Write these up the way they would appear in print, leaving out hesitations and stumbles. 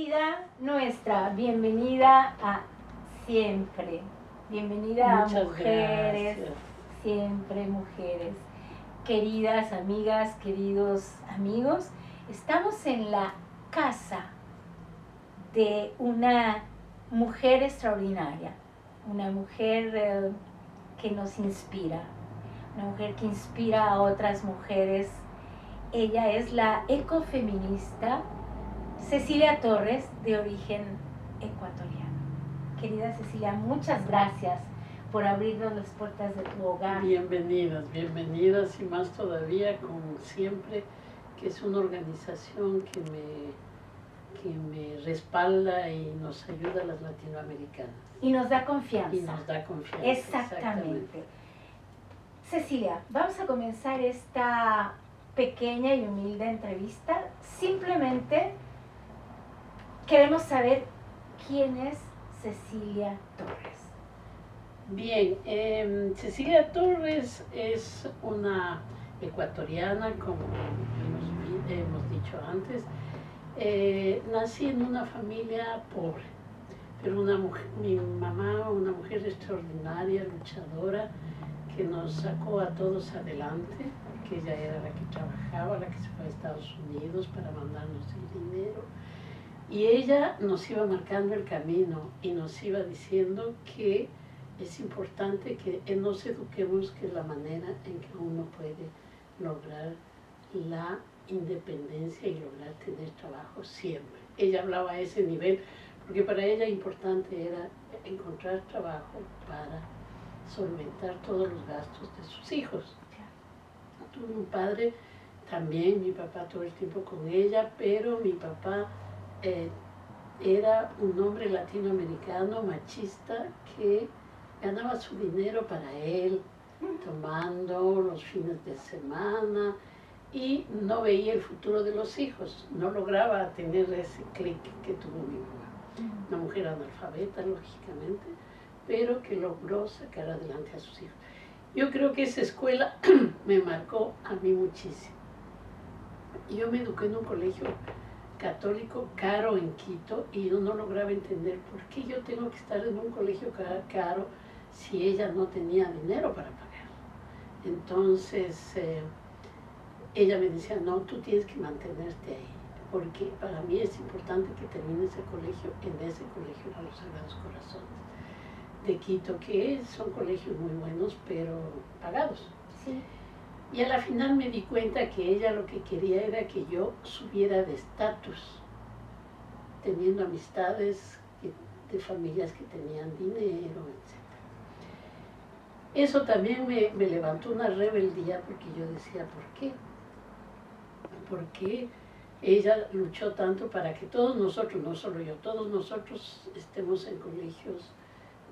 querida nuestra, bienvenida a Siempre. Bienvenida Muchas a Mujeres, gracias. Siempre Mujeres. Queridas amigas, queridos amigos, estamos en la casa de una mujer extraordinaria, una mujer que nos inspira, una mujer que inspira a otras mujeres. Ella es la ecofeminista Cecilia Torres, de origen ecuatoriano. Querida Cecilia, muchas gracias por abrirnos las puertas de tu hogar. Bienvenidas, bienvenidas y más todavía, como siempre, que es una organización que me respalda y nos ayuda a las latinoamericanas. Y nos da confianza. Y nos da confianza. Exactamente. Cecilia, vamos a comenzar esta pequeña y humilde entrevista. Simplemente queremos saber quién es Cecilia Torres. Bien, Cecilia Torres es una ecuatoriana, como hemos dicho antes. Nací en una familia pobre, pero mi mamá, una mujer extraordinaria, luchadora, que nos sacó a todos adelante, porque ella era la que trabajaba, la que se fue a Estados Unidos para mandarnos el dinero. Y ella nos iba marcando el camino y nos iba diciendo que es importante que nos eduquemos, que es la manera en que uno puede lograr la independencia y lograr tener trabajo siempre. Ella hablaba a ese nivel, porque para ella importante era encontrar trabajo para solventar todos los gastos de sus hijos. Tuve un padre también, mi papá todo el tiempo con ella, pero mi papá era un hombre latinoamericano machista que ganaba su dinero para él, tomando los fines de semana, y no veía el futuro de los hijos, no lograba tener ese clic que tuvo mi mamá. Una mujer analfabeta, lógicamente, pero que logró sacar adelante a sus hijos. Yo creo que esa escuela me marcó a mí muchísimo. Yo me eduqué en un colegio católico caro en Quito y yo no lograba entender por qué yo tengo que estar en un colegio caro si ella no tenía dinero para pagar. Entonces ella me decía, no, tú tienes que mantenerte ahí, porque para mí es importante que termines el colegio. En ese colegio eran los Sagrados Corazones de Quito, que son colegios muy buenos, pero pagados. Sí. Y a la final me di cuenta que ella lo que quería era que yo subiera de estatus, teniendo amistades de familias que tenían dinero, etc. Eso también me levantó una rebeldía, porque yo decía, ¿por qué? ¿Por qué ella luchó tanto para que todos nosotros, no solo yo, todos nosotros estemos en colegios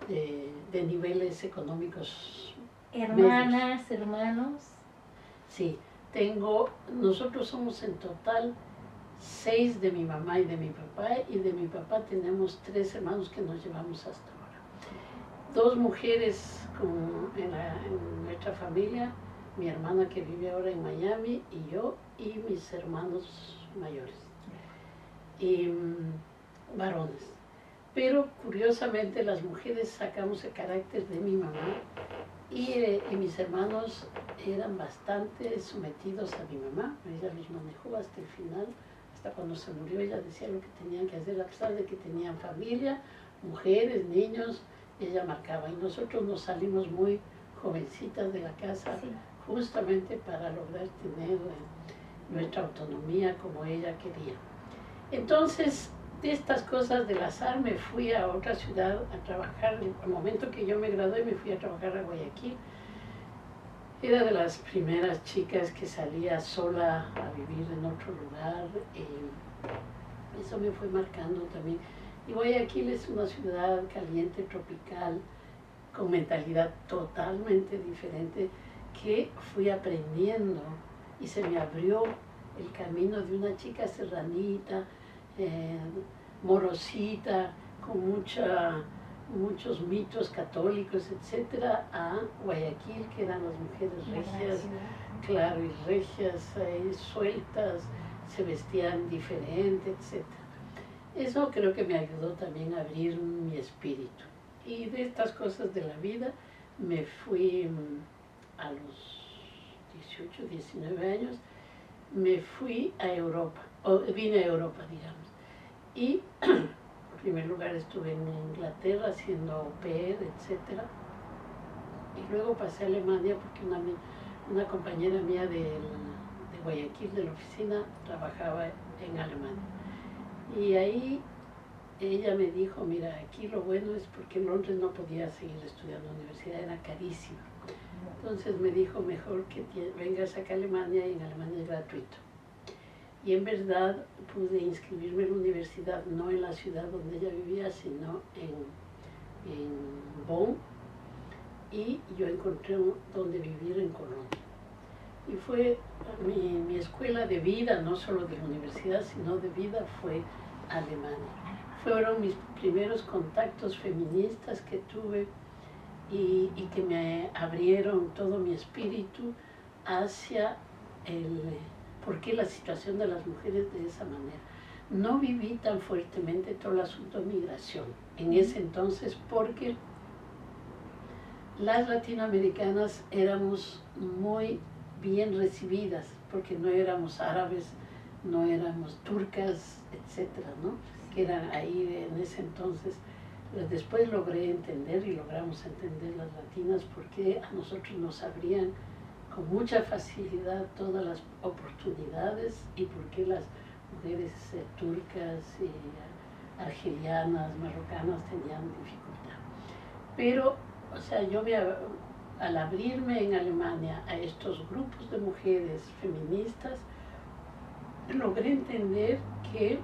de niveles económicos Hermanas, medios? hermanos. Sí, nosotros somos en total 6 de mi mamá y de mi papá, y de mi papá tenemos 3 hermanos que nos llevamos hasta ahora. 2 mujeres en nuestra familia, mi hermana que vive ahora en Miami, y yo, y mis hermanos mayores, y varones. Pero curiosamente las mujeres sacamos el carácter de mi mamá, y mis hermanos eran bastante sometidos a mi mamá. Ella los manejó hasta el final, hasta cuando se murió. Ella decía lo que tenían que hacer, a pesar de que tenían familia, mujeres, niños, ella marcaba. Y nosotros nos salimos muy jovencitas de la casa, sí, justamente para lograr tener nuestra autonomía como ella quería. Entonces, de estas cosas del azar me fui a otra ciudad a trabajar. Al momento que yo me gradué me fui a trabajar a Guayaquil. Era de las primeras chicas que salía sola a vivir en otro lugar, y eso me fue marcando también. Y Guayaquil es una ciudad caliente, tropical, con mentalidad totalmente diferente, que fui aprendiendo y se me abrió el camino de una chica serranita, morosita, con muchos mitos católicos, etcétera, a Guayaquil, que eran las mujeres regias, claro, y regias, sueltas, se vestían diferente, etcétera. Eso creo que me ayudó también a abrir mi espíritu. Y de estas cosas de la vida me fui a los 18, 19 años, me fui a Europa, o vine a Europa, digamos. Y en primer lugar estuve en Inglaterra haciendo au pair, etc. Y luego pasé a Alemania porque una compañera mía de Guayaquil, de la oficina, trabajaba en Alemania. Y ahí ella me dijo, mira, aquí lo bueno es porque en Londres no podía seguir estudiando en la universidad, era carísimo. Entonces me dijo, mejor que vengas acá a Alemania, y en Alemania es gratuito. Y en verdad pude inscribirme en la universidad, no en la ciudad donde ella vivía, sino en Bonn, y yo encontré donde vivir en Colonia. Y fue mi escuela de vida, no solo de la universidad, sino de vida, fue Alemania. Fueron mis primeros contactos feministas que tuve y que me abrieron todo mi espíritu hacia por qué la situación de las mujeres de esa manera. No viví tan fuertemente todo el asunto de migración en ese entonces porque las latinoamericanas éramos muy bien recibidas, porque no éramos árabes, no éramos turcas, etcétera, ¿no? Que eran ahí en ese entonces. Después logré entender y logramos entender las latinas porque a nosotros nos abrían con mucha facilidad todas las oportunidades y porque las mujeres turcas y argelianas, marrocanas tenían dificultad. Pero, o sea, al abrirme en Alemania a estos grupos de mujeres feministas, logré entender que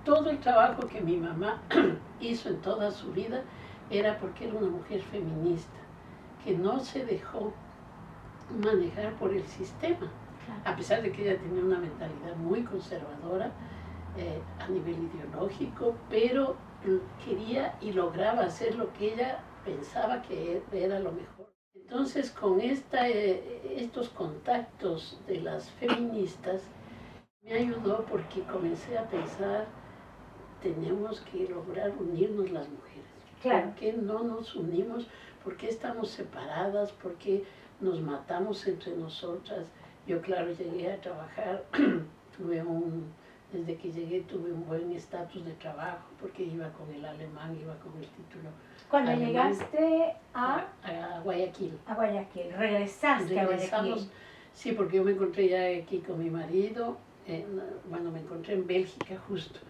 todo el trabajo que mi mamá hizo en toda su vida era porque era una mujer feminista, que no se dejó manejar por el sistema, a pesar de que ella tenía una mentalidad muy conservadora a nivel ideológico, pero quería y lograba hacer lo que ella pensaba que era lo mejor. Entonces, con estos contactos de las feministas, me ayudó porque comencé a pensar, tenemos que lograr unirnos las mujeres. Claro. ¿Por qué no nos unimos? ¿Por qué estamos separadas? ¿Por qué nos matamos entre nosotras? Yo, claro, llegué a trabajar, desde que llegué tuve un buen estatus de trabajo, porque iba con el alemán, iba con el título. Cuando alemán, llegaste a Guayaquil. A Guayaquil, regresaste a Guayaquil. Sí, porque yo me encontré ya aquí con mi marido, me encontré en Bélgica justo,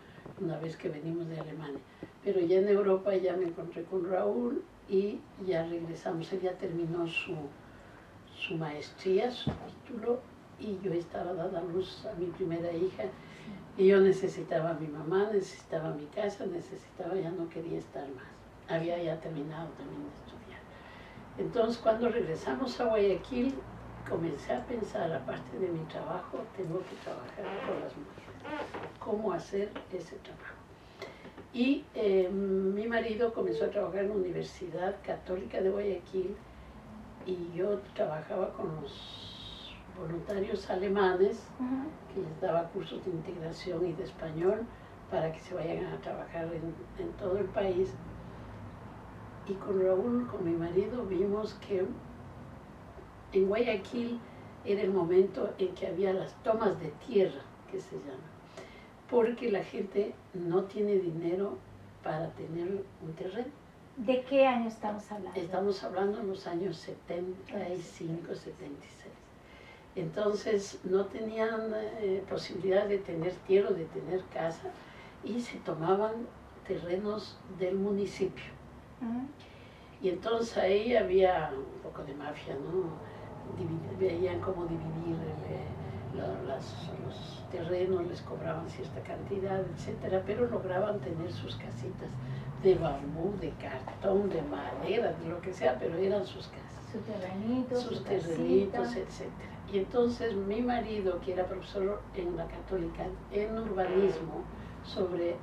una vez que venimos de Alemania. Pero ya en Europa ya me encontré con Raúl y ya regresamos. Él ya terminó su maestría, su título, y yo estaba dando a luz a mi primera hija. Y yo necesitaba a mi mamá, necesitaba mi casa, ya no quería estar más. Había ya terminado también de estudiar. Entonces, cuando regresamos a Guayaquil, comencé a pensar, aparte de mi trabajo, tengo que trabajar con las mujeres. ¿Cómo hacer ese trabajo? Y mi marido comenzó a trabajar en la Universidad Católica de Guayaquil y yo trabajaba con los voluntarios alemanes, que les daba cursos de integración y de español para que se vayan a trabajar en todo el país. Y con Raúl, con mi marido, vimos que en Guayaquil era el momento en que había las tomas de tierra, que se llama, porque la gente no tiene dinero para tener un terreno. ¿De qué año estamos hablando? Estamos hablando de los años 75, 76. Entonces no tenían posibilidad de tener tierra, de tener casa, y se tomaban terrenos del municipio. Y entonces ahí había un poco de mafia, ¿no? Veían cómo dividir los terrenos, les cobraban cierta cantidad, etcétera, pero lograban tener sus casitas de bambú, de cartón, de madera, de lo que sea, pero eran sus casas. Sus terrenitos, etcétera. Y entonces mi marido, que era profesor en la Católica en urbanismo, sobre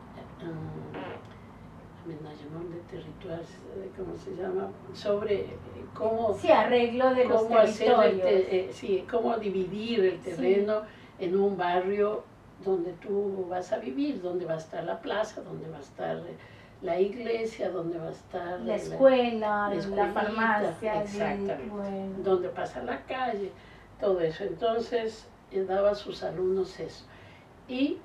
aménagement de territorios, ¿cómo se llama? Sobre cómo... Sí, arreglo de los territorios. Cómo dividir el terreno en un barrio donde tú vas a vivir, donde va a estar la plaza, donde va a estar la iglesia, donde va a estar la escuela, la escuelita, farmacia, exactamente, bueno. donde pasa la calle, todo eso. Entonces daba a sus alumnos eso. Y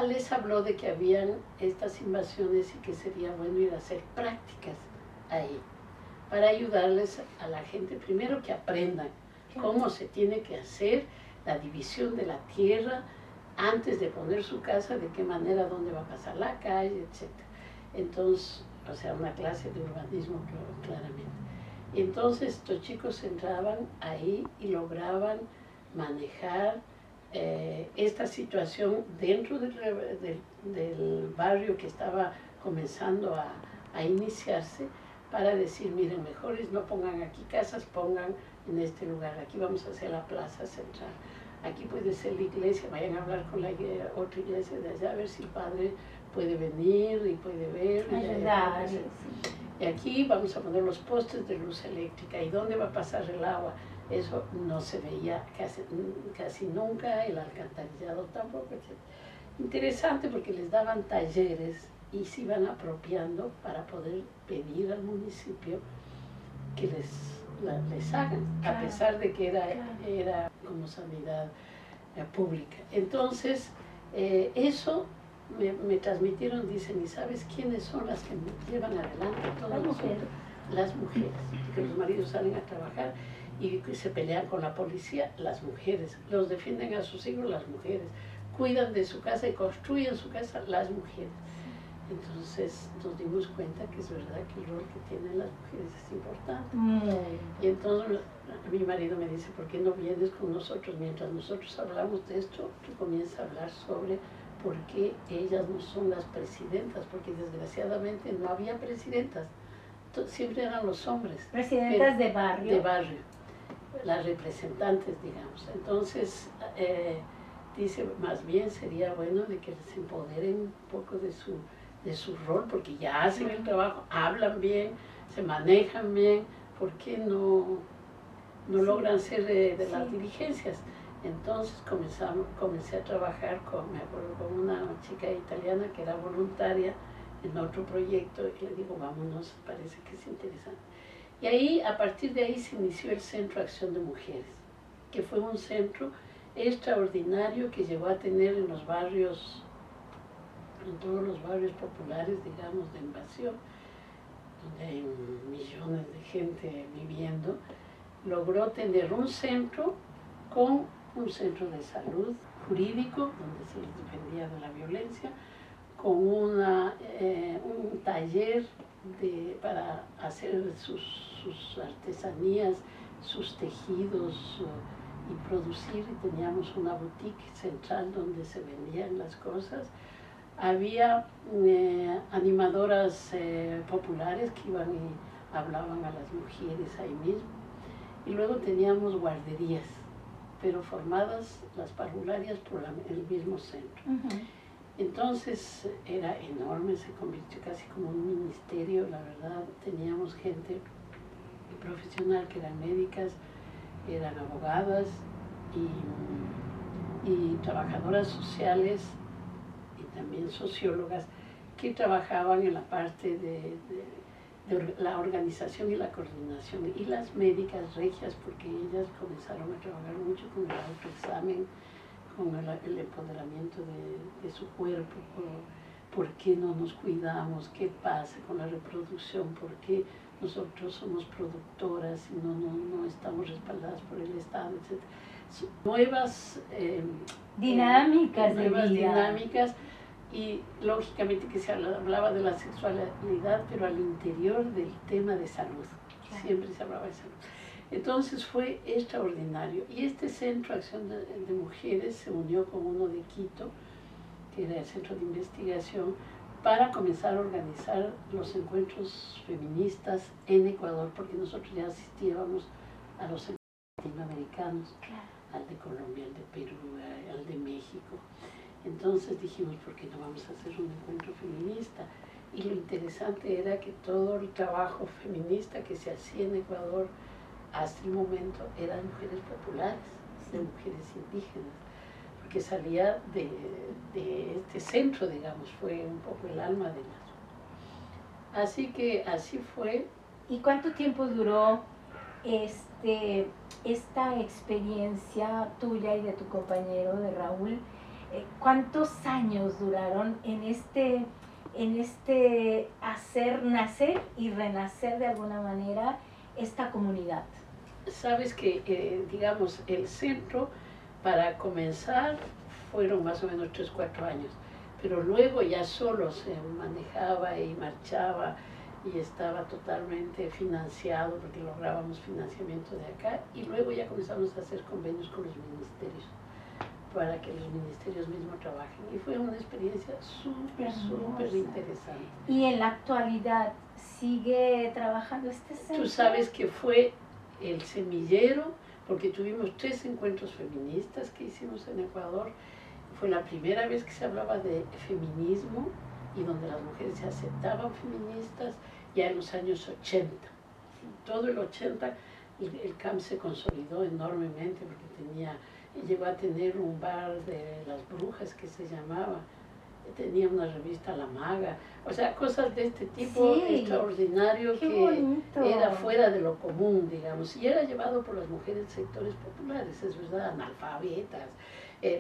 les habló de que habían estas invasiones y que sería bueno ir a hacer prácticas ahí, para ayudarles a la gente, primero que aprendan cómo se tiene que hacer la división de la tierra antes de poner su casa, de qué manera, dónde va a pasar la calle, etc. Entonces, o sea, una clase de urbanismo claramente. Entonces estos chicos entraban ahí y lograban manejar esta situación dentro del barrio que estaba comenzando a iniciarse, para decir, miren, mejores no pongan aquí casas, pongan en este lugar, aquí vamos a hacer la plaza central, aquí puede ser la iglesia, vayan a hablar con la otra iglesia de allá, a ver si el padre puede venir y puede ver. Ayudar. Y aquí vamos a poner los postes de luz eléctrica, ¿y dónde va a pasar el agua? Eso no se veía casi nunca, el alcantarillado tampoco, etc. Interesante, porque les daban talleres y se iban apropiando para poder pedir al municipio que les hagan, a pesar de que era como sanidad pública. Entonces, eso me transmitieron, dicen, ¿y sabes quiénes son las que llevan adelante todo eso? Las mujeres, que los maridos salen a trabajar y se pelean con la policía, las mujeres, los defienden a sus hijos, las mujeres, cuidan de su casa y construyen su casa, las mujeres. Entonces nos dimos cuenta que es verdad que el rol que tienen las mujeres es importante. Y entonces mi marido me dice, ¿por qué no vienes con nosotros? Mientras nosotros hablamos de esto, tú comienzas a hablar sobre por qué ellas no son las presidentas, porque desgraciadamente no había presidentas, siempre eran los hombres. Presidentas de barrio. De barrio, las representantes, digamos. Entonces, dice, más bien sería bueno de que les empoderen un poco de su rol, porque ya hacen el trabajo, hablan bien, se manejan bien, ¿por qué no logran ser de las dirigencias? Entonces comencé a trabajar me acuerdo, con una chica italiana que era voluntaria en otro proyecto, y le digo, vámonos, parece que es interesante. Y ahí, a partir de ahí, se inició el Centro Acción de Mujeres, que fue un centro extraordinario que llegó a tener en los barrios, en todos los barrios populares, digamos, de invasión, donde hay millones de gente viviendo, logró tener un centro con un centro de salud jurídico, donde se les defendía de la violencia, con un taller para hacer sus artesanías, sus tejidos y producir, y teníamos una boutique central donde se vendían las cosas. Había animadoras populares que iban y hablaban a las mujeres ahí mismo. Y luego teníamos guarderías, pero formadas las parvularias por el mismo centro. Entonces era enorme, se convirtió casi como un ministerio, la verdad. Teníamos gente profesional que eran médicas, eran abogadas y trabajadoras sociales y también sociólogas que trabajaban en la parte de la organización y la coordinación, y las médicas regias, porque ellas comenzaron a trabajar mucho con el autoexamen, con el empoderamiento de su cuerpo, por qué no nos cuidamos, qué pasa con la reproducción, por qué nosotros somos productoras y no estamos respaldadas por el Estado, etc. Nuevas dinámicas nuevas de vida. Dinámicas, y lógicamente que se hablaba de la sexualidad, pero al interior del tema de salud. Claro. Siempre se hablaba de salud. Entonces fue extraordinario. Y este Centro de Acción de Mujeres se unió con uno de Quito, que era el Centro de Investigación, para comenzar a organizar los encuentros feministas en Ecuador, porque nosotros ya asistíamos a los encuentros latinoamericanos, claro, al de Colombia, al de Perú, al de México. Entonces dijimos, ¿por qué no vamos a hacer un encuentro feminista? Y lo interesante era que todo el trabajo feminista que se hacía en Ecuador hasta el momento eran mujeres populares, de mujeres indígenas, que salía de este centro, digamos, fue un poco el alma de la. Así que así fue. ¿Y cuánto tiempo duró esta experiencia tuya y de tu compañero, de Raúl? ¿Cuántos años duraron en este hacer nacer y renacer de alguna manera esta comunidad? Sabes que, digamos, el centro, para comenzar, fueron más o menos 3, 4 años, pero luego ya solo se manejaba y marchaba y estaba totalmente financiado porque lográbamos financiamiento de acá, y luego ya comenzamos a hacer convenios con los ministerios para que los ministerios mismos trabajen, y fue una experiencia súper interesante. ¿Y en la actualidad sigue trabajando este centro? Tú sabes que fue el semillero, porque tuvimos 3 encuentros feministas que hicimos en Ecuador. Fue la primera vez que se hablaba de feminismo y donde las mujeres se aceptaban feministas, ya en los años 80. Todo el 80 el CAM se consolidó enormemente porque llegó a tener un bar de las brujas que se llamaba, tenía una revista La Maga, o sea, cosas de este tipo, sí, extraordinario, que bonito. Era fuera de lo común, digamos, y era llevado por las mujeres de sectores populares, es verdad, analfabetas,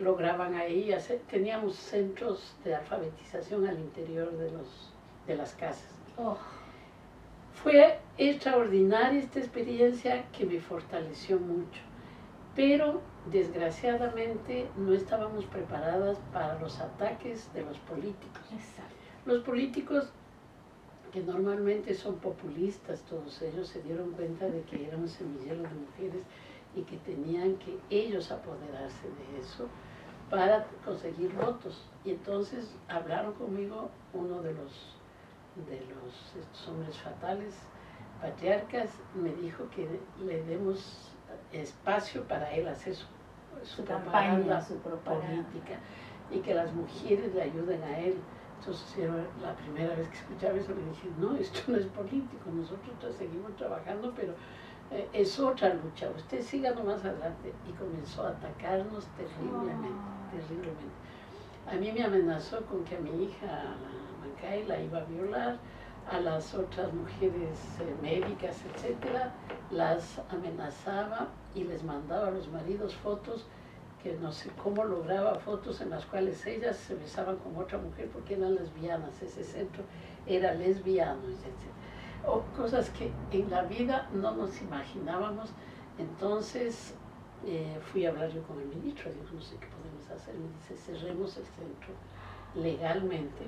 lograban ahí teníamos centros de alfabetización al interior de las casas. Oh. Fue extraordinaria esta experiencia que me fortaleció mucho, pero desgraciadamente no estábamos preparadas para los ataques de los políticos. Exacto. Los políticos, que normalmente son populistas, todos ellos se dieron cuenta de que era un semillero de mujeres y que tenían que ellos apoderarse de eso para conseguir votos. Y entonces hablaron conmigo uno de estos hombres fatales, patriarcas, me dijo que le demos espacio para él hacer su propaganda, su política, y que las mujeres le ayuden a él. Entonces era la primera vez que escuchaba eso, le dije, no, esto no es político, nosotros seguimos trabajando, pero es otra lucha, usted siga nomás adelante. Y comenzó a atacarnos terriblemente. A mí me amenazó con que a mi hija, la Mancay, la iba a violar, a las otras mujeres médicas, etcétera, las amenazaba y les mandaba a los maridos fotos, que no sé cómo lograba fotos en las cuales ellas se besaban con otra mujer porque eran lesbianas, ese centro era lesbiano, etc. O cosas que en la vida no nos imaginábamos. Entonces fui a hablar yo con el ministro, digo, no sé qué podemos hacer, me dice, cerremos el centro legalmente,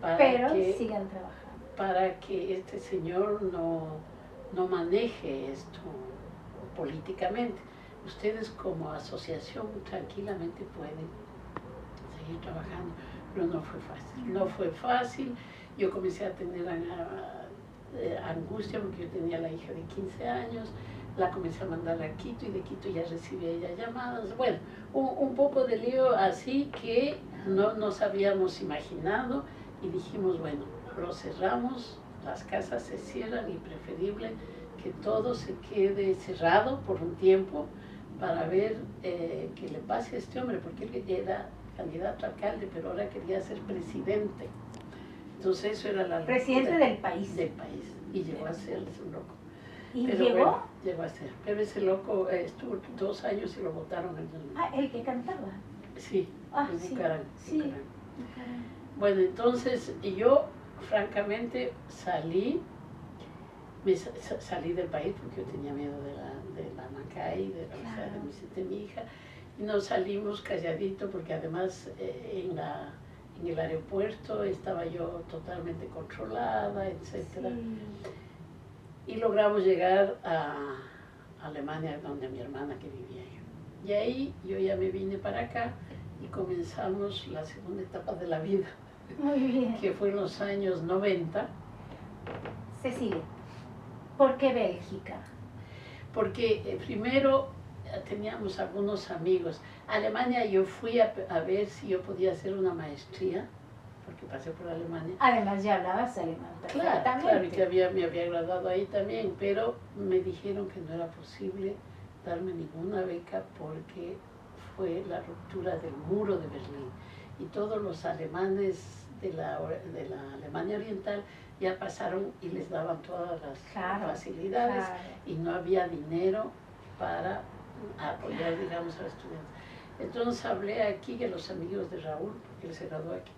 pero sigan trabajando. Para que este señor no maneje esto políticamente. Ustedes como asociación tranquilamente pueden seguir trabajando, pero no fue fácil. No fue fácil. Yo comencé a tener angustia porque yo tenía la hija de 15 años, la comencé a mandar a Quito y de Quito ya recibía ella llamadas. Bueno, un poco de lío así que no nos habíamos imaginado, y dijimos, bueno, lo cerramos, las casas se cierran y preferible que todo se quede cerrado por un tiempo para ver qué le pase a este hombre, porque él era candidato a alcalde, pero ahora quería ser presidente. Entonces eso era la presidente del país. Del país, y llegó a ser un loco. ¿Y pero llegó? Bueno, llegó a ser. Pero ese loco estuvo 2 años y lo votaron en el... el que cantaba. Sí, en sí. Bucaram. Sí. Bueno, entonces yo francamente salí del país porque yo tenía miedo de la Mancay, de mi hija, y nos salimos calladito porque además en el aeropuerto estaba yo totalmente controlada, etcétera. Sí. Y logramos llegar a Alemania, donde mi hermana que vivía yo. Y ahí yo ya me vine para acá y comenzamos la segunda etapa de la vida. Muy bien. Que fue en los años 90. Cecilia, ¿por qué Bélgica? Porque primero teníamos algunos amigos. A Alemania yo fui a ver si yo podía hacer una maestría, porque pasé por Alemania. Además ya hablabas alemán. Claro, y que me había graduado ahí también, pero me dijeron que no era posible darme ninguna beca porque fue la ruptura del muro de Berlín y todos los alemanes de la Alemania Oriental ya pasaron y les daban todas las facilidades y no había dinero para apoyar, digamos, a los estudiantes. Entonces hablé aquí que los amigos de Raúl, porque él se graduó aquí,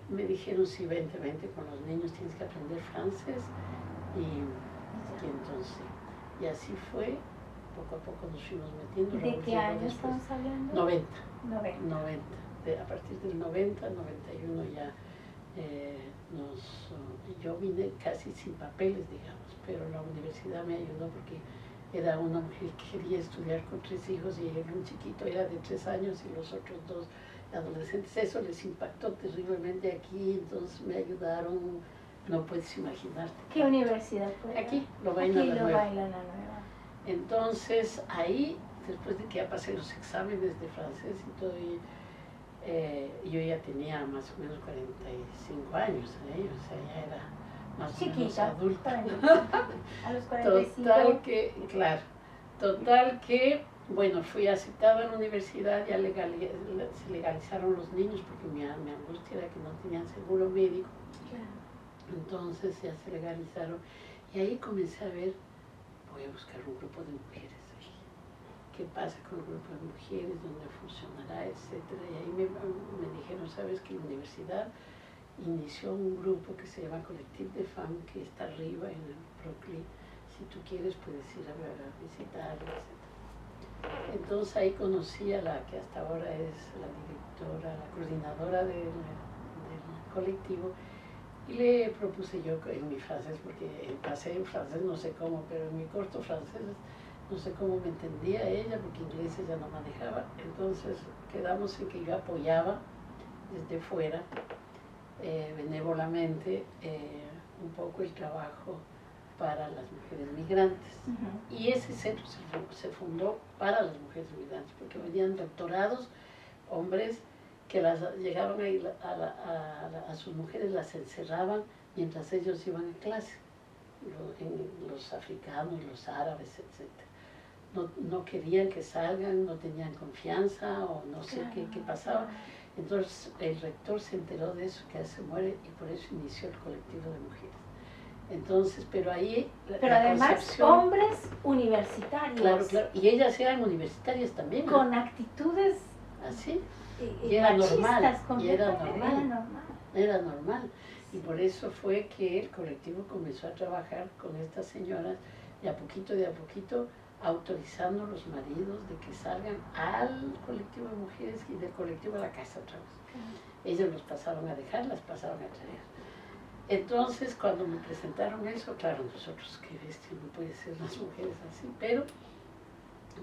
me dijeron, sí, vente con los niños, tienes que aprender francés. Y entonces, y así fue, poco a poco nos fuimos metiendo. ¿De qué año estamos hablando? 90. A partir del 90, 91 ya yo vine casi sin papeles, digamos, pero la universidad me ayudó porque era una mujer que quería estudiar con 3 hijos y un chiquito era de 3 años y los otros 2 adolescentes. Eso les impactó terriblemente aquí, entonces me ayudaron, no puedes imaginarte. ¿Qué universidad fue? Aquí, Lovaina la Nueva. Entonces ahí, después de que ya pasé los exámenes de francés y todo, yo ya tenía más o menos 45 años, o sea, ya era más o menos adulta. A los 45. Total que, bueno, fui aceptada en la universidad, ya se legalizaron los niños porque mi angustia era que no tenían seguro médico. Claro. Entonces ya se legalizaron y ahí comencé a ver, voy a buscar un grupo de mujeres. ¿Qué pasa con el grupo de mujeres? ¿Dónde funcionará? Etcétera. Y ahí me dijeron, ¿sabes que la universidad inició un grupo que se llama Collectif de Femmes, que está arriba en el Brooklyn? Si tú quieres puedes ir a visitarlo, etcétera. Entonces ahí conocí a la que hasta ahora es la directora, la coordinadora del colectivo, y le propuse yo en mi francés, porque pasé en francés no sé cómo, pero en mi corto francés no sé cómo me entendía ella, porque inglés ella no manejaba. Entonces quedamos en que yo apoyaba desde fuera, benévolamente, un poco el trabajo para las mujeres migrantes. Y ese centro se fundó para las mujeres migrantes, porque venían doctorados, hombres que llegaban a sus mujeres, las encerraban mientras ellos iban a clase, los africanos, los árabes, etc. No querían que salgan, no tenían confianza o no sé qué pasaba. Entonces el rector se enteró de eso, que él se muere, y por eso inició el colectivo de mujeres. Entonces, pero ahí... Pero además hombres universitarios. Claro, y ellas eran universitarias también. Con actitudes... Así. Y era normal. Era normal. Y por eso fue que el colectivo comenzó a trabajar con estas señoras, de a poquito, autorizando a los maridos de que salgan al colectivo de mujeres y del colectivo a la casa otra vez. Ellos los pasaron a dejar, las pasaron a traer. Entonces, cuando me presentaron eso, claro, nosotros, qué bestia, no puede ser las mujeres así, pero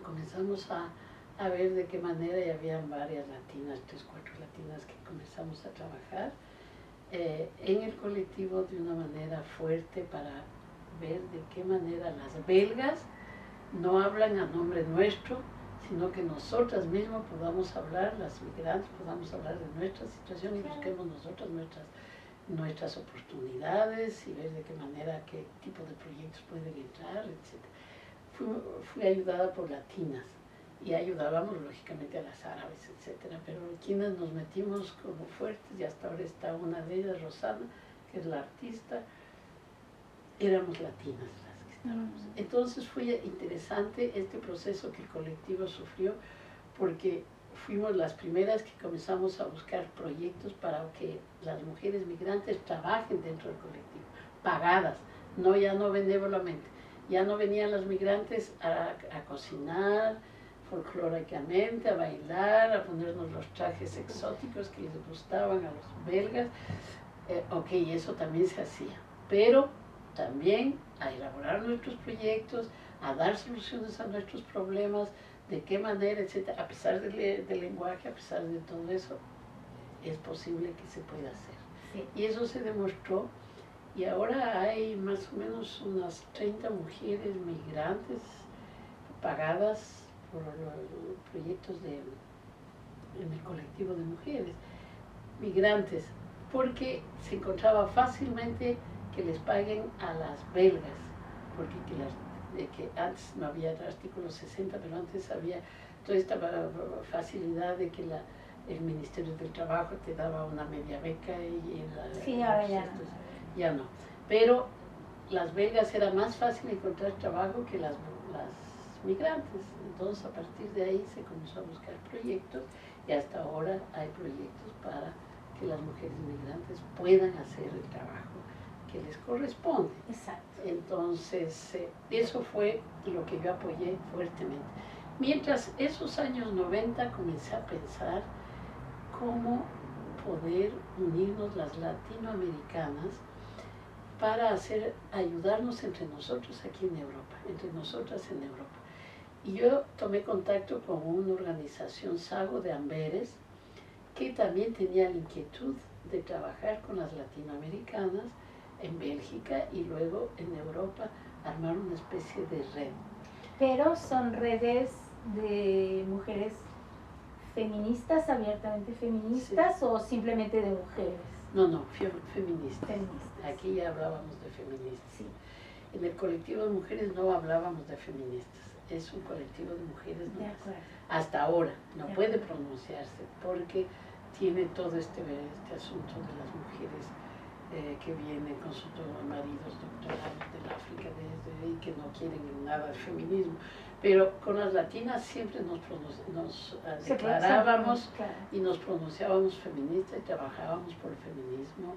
comenzamos a ver de qué manera, y habían varias latinas, 3, 4 latinas que comenzamos a trabajar en el colectivo de una manera fuerte para ver de qué manera las belgas no hablan a nombre nuestro, sino que nosotras mismas podamos hablar, las migrantes podamos hablar de nuestra situación y busquemos nosotras nuestras oportunidades y ver de qué manera, qué tipo de proyectos pueden entrar, etc. Fui ayudada por latinas y ayudábamos lógicamente a las árabes, etc. Pero quienes nos metimos como fuertes, y hasta ahora está una de ellas, Rosana, que es la artista, éramos latinas las que estábamos. Entonces fue interesante este proceso que el colectivo sufrió, porque fuimos las primeras que comenzamos a buscar proyectos para que las mujeres migrantes trabajen dentro del colectivo, pagadas, ya no benévolamente. Ya no venían las migrantes a cocinar folclóricamente, a bailar, a ponernos los trajes exóticos que les gustaban a los belgas. Eso también se hacía, pero también a elaborar nuestros proyectos, a dar soluciones a nuestros problemas, de qué manera, etcétera. A pesar del lenguaje, a pesar de todo eso, es posible que se pueda hacer. Sí. Y eso se demostró, y ahora hay más o menos unas 30 mujeres migrantes pagadas por los proyectos en el colectivo de mujeres migrantes, porque se encontraba fácilmente que les paguen a las belgas, porque que antes no había el artículo 60, pero antes había toda esta facilidad de que el Ministerio del Trabajo te daba una media beca y sí, ahora ya no. Ya no. Pero las belgas era más fácil encontrar trabajo que las migrantes. Entonces, a partir de ahí se comenzó a buscar proyectos y hasta ahora hay proyectos para que las mujeres migrantes puedan hacer el trabajo que les corresponde. Exacto. Entonces, eso fue lo que yo apoyé fuertemente. Mientras esos años 90 comencé a pensar cómo poder unirnos las latinoamericanas para ayudarnos entre nosotros aquí en Europa, entre nosotras en Europa. Y yo tomé contacto con una organización Sago de Amberes, que también tenía la inquietud de trabajar con las latinoamericanas en Bélgica y luego en Europa armar una especie de red. Pero son redes de mujeres feministas, abiertamente feministas, sí, o simplemente de mujeres. No, feministas. Feministas. Aquí ya hablábamos de feministas. Sí. En el colectivo de mujeres no hablábamos de feministas, es un colectivo de mujeres nomás. Hasta ahora no puede pronunciarse porque tiene todo este asunto de las mujeres que vienen con sus maridos doctorados del África y que no quieren nada de feminismo. Pero con las latinas siempre nos declarábamos y nos pronunciábamos feministas y trabajábamos por el feminismo,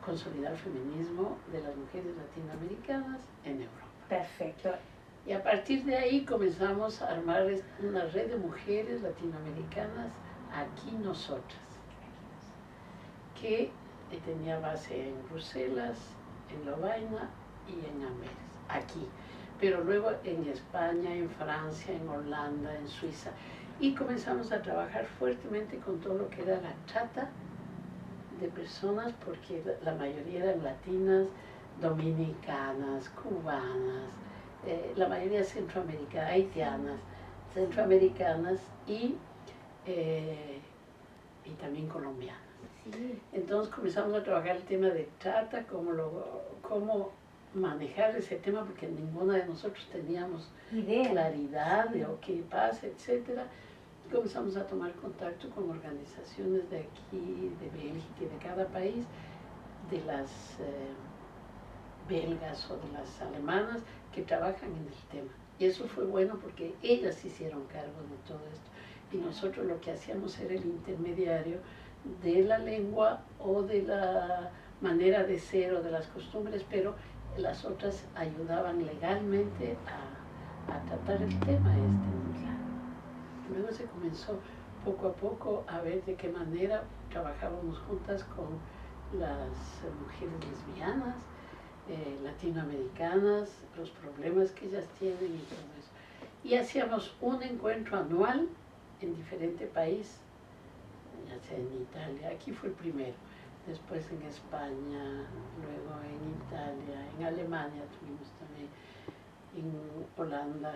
consolidar el feminismo de las mujeres latinoamericanas en Europa. Perfecto. Y a partir de ahí comenzamos a armar una red de mujeres latinoamericanas aquí nosotras, que tenía base en Bruselas, en Lovaina y en Amberes, aquí. Pero luego en España, en Francia, en Holanda, en Suiza. Y comenzamos a trabajar fuertemente con todo lo que era la trata de personas, porque la mayoría eran latinas, dominicanas, cubanas, la mayoría centroamericanas, haitianas, centroamericanas y también colombianas. Sí. Entonces comenzamos a trabajar el tema de trata, cómo manejar ese tema, porque ninguna de nosotros teníamos claridad de qué pasa, etc. Comenzamos a tomar contacto con organizaciones de aquí, de Bélgica y de cada país, de las belgas o de las alemanas que trabajan en el tema. Y eso fue bueno porque ellas se hicieron cargo de todo esto. Y nosotros lo que hacíamos era el intermediario de la lengua o de la manera de ser o de las costumbres, pero las otras ayudaban legalmente a tratar el tema Luego se comenzó poco a poco a ver de qué manera trabajábamos juntas con las mujeres lesbianas, latinoamericanas, los problemas que ellas tienen y todo eso. Y hacíamos un encuentro anual en diferente país, ya sea en Italia, aquí fue el primero, después en España, luego en Italia, en Alemania tuvimos también, en Holanda.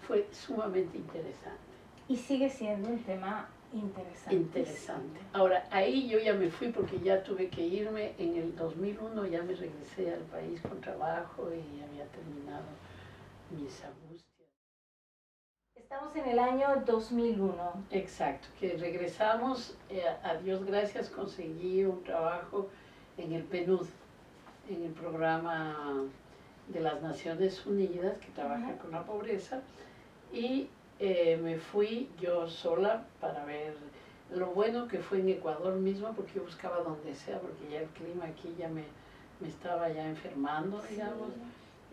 Fue sumamente interesante. Y sigue siendo un tema interesante. Interesante. Ahora, ahí yo ya me fui porque ya tuve que irme. En el 2001 ya me regresé al país con trabajo y había terminado mis angustias. Estamos en el año 2001. Exacto, que regresamos, a Dios gracias, conseguí un trabajo en el PNUD, en el programa de las Naciones Unidas que trabaja con la pobreza, y me fui yo sola para ver. Lo bueno que fue en Ecuador mismo, porque yo buscaba donde sea, porque ya el clima aquí ya me estaba ya enfermando, digamos. Sí.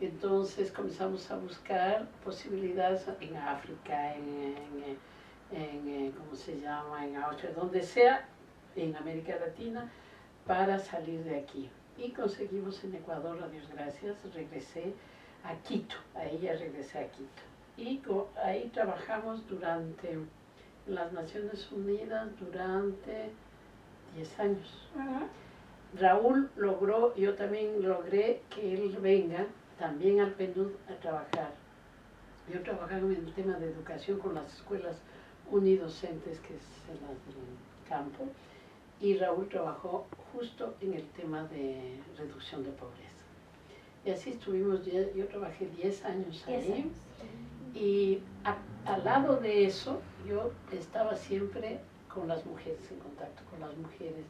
Entonces comenzamos a buscar posibilidades en África, ¿cómo se llama?, en Austria, donde sea, en América Latina, para salir de aquí. Y conseguimos en Ecuador, a Dios gracias, regresé a Quito, ahí ya regresé a Quito. Y ahí trabajamos durante las Naciones Unidas durante 10 años. Raúl logró, yo también logré que él venga también al PNUD a trabajar. Yo trabajaba en el tema de educación con las escuelas unidocentes, que es en las del campo, y Raúl trabajó justo en el tema de reducción de pobreza. Y así estuvimos, yo trabajé 10 años ahí. Y al lado de eso, yo estaba siempre con las mujeres, en contacto con las mujeres,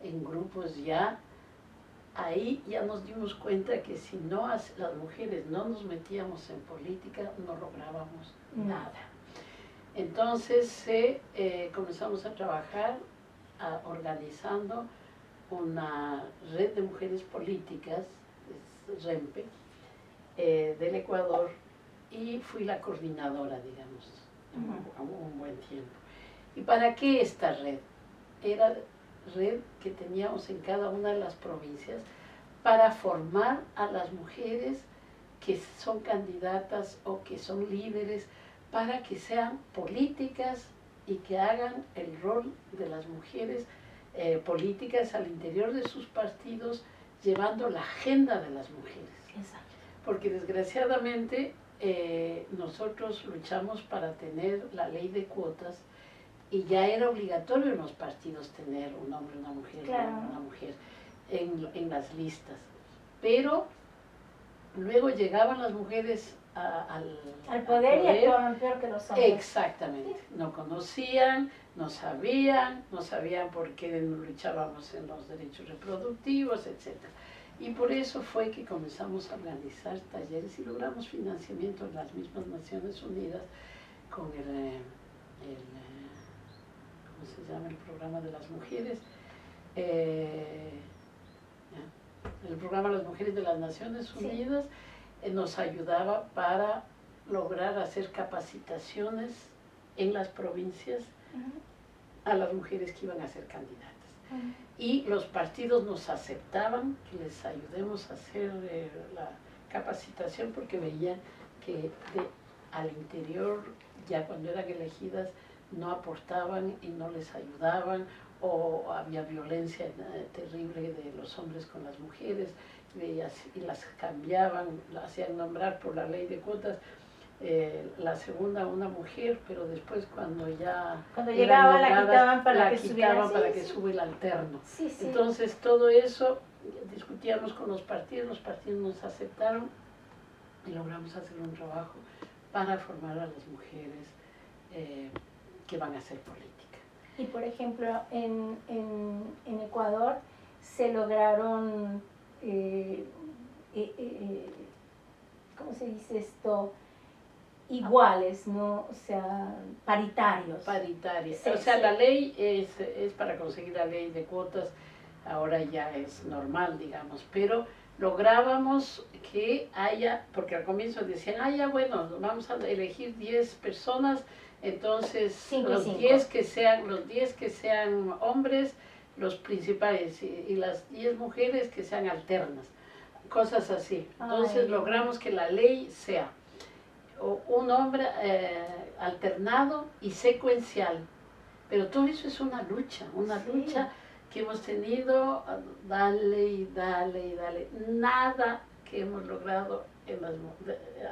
en grupos ya. Ahí ya nos dimos cuenta que si no las mujeres no nos metíamos en política, no lográbamos nada. Entonces comenzamos a trabajar organizando una red de mujeres políticas, REMPE, del Ecuador, y fui la coordinadora, digamos, un buen tiempo. ¿Y para qué esta red? Era red que teníamos en cada una de las provincias para formar a las mujeres que son candidatas o que son líderes, para que sean políticas y que hagan el rol de las mujeres políticas al interior de sus partidos, llevando la agenda de las mujeres. Exacto. Porque desgraciadamente nosotros luchamos para tener la ley de cuotas y ya era obligatorio en los partidos tener un hombre, una mujer, claro, una mujer en las listas. Pero luego llegaban las mujeres al poder y actuaban peor que los hombres. Exactamente. No conocían, no sabían por qué luchábamos en los derechos reproductivos, etc. Y por eso fue que comenzamos a organizar talleres y logramos financiamiento en las mismas Naciones Unidas con ¿cómo se llama? El programa de las mujeres. El programa de las mujeres de las Naciones Unidas nos ayudaba para lograr hacer capacitaciones en las provincias a las mujeres que iban a ser candidatas. Y los partidos nos aceptaban que les ayudemos a hacer la capacitación porque veían que al interior, ya cuando eran elegidas, no aportaban y no les ayudaban, o había violencia terrible de los hombres con las mujeres, y las cambiaban, las hacían nombrar por la ley de cuotas, la segunda una mujer, pero después cuando llegaba la quitaban para que suba el alterno. Sí. Entonces todo eso discutíamos con los partidos nos aceptaron y logramos hacer un trabajo para formar a las mujeres que van a hacer política. Y por ejemplo, en Ecuador se lograron, ¿cómo se dice esto? Iguales, ¿no? O sea, paritarios. Paritarios. O sea, la ley es para conseguir la ley de cuotas, ahora ya es normal, digamos, pero lográbamos que haya, porque al comienzo decían, ya bueno, vamos a elegir 10 personas, entonces los 10 que sean hombres, los principales, y las 10 mujeres que sean alternas, cosas así. Entonces logramos que la ley sea un hombre alternado y secuencial, pero todo eso es una lucha que hemos tenido, dale, nada que hemos logrado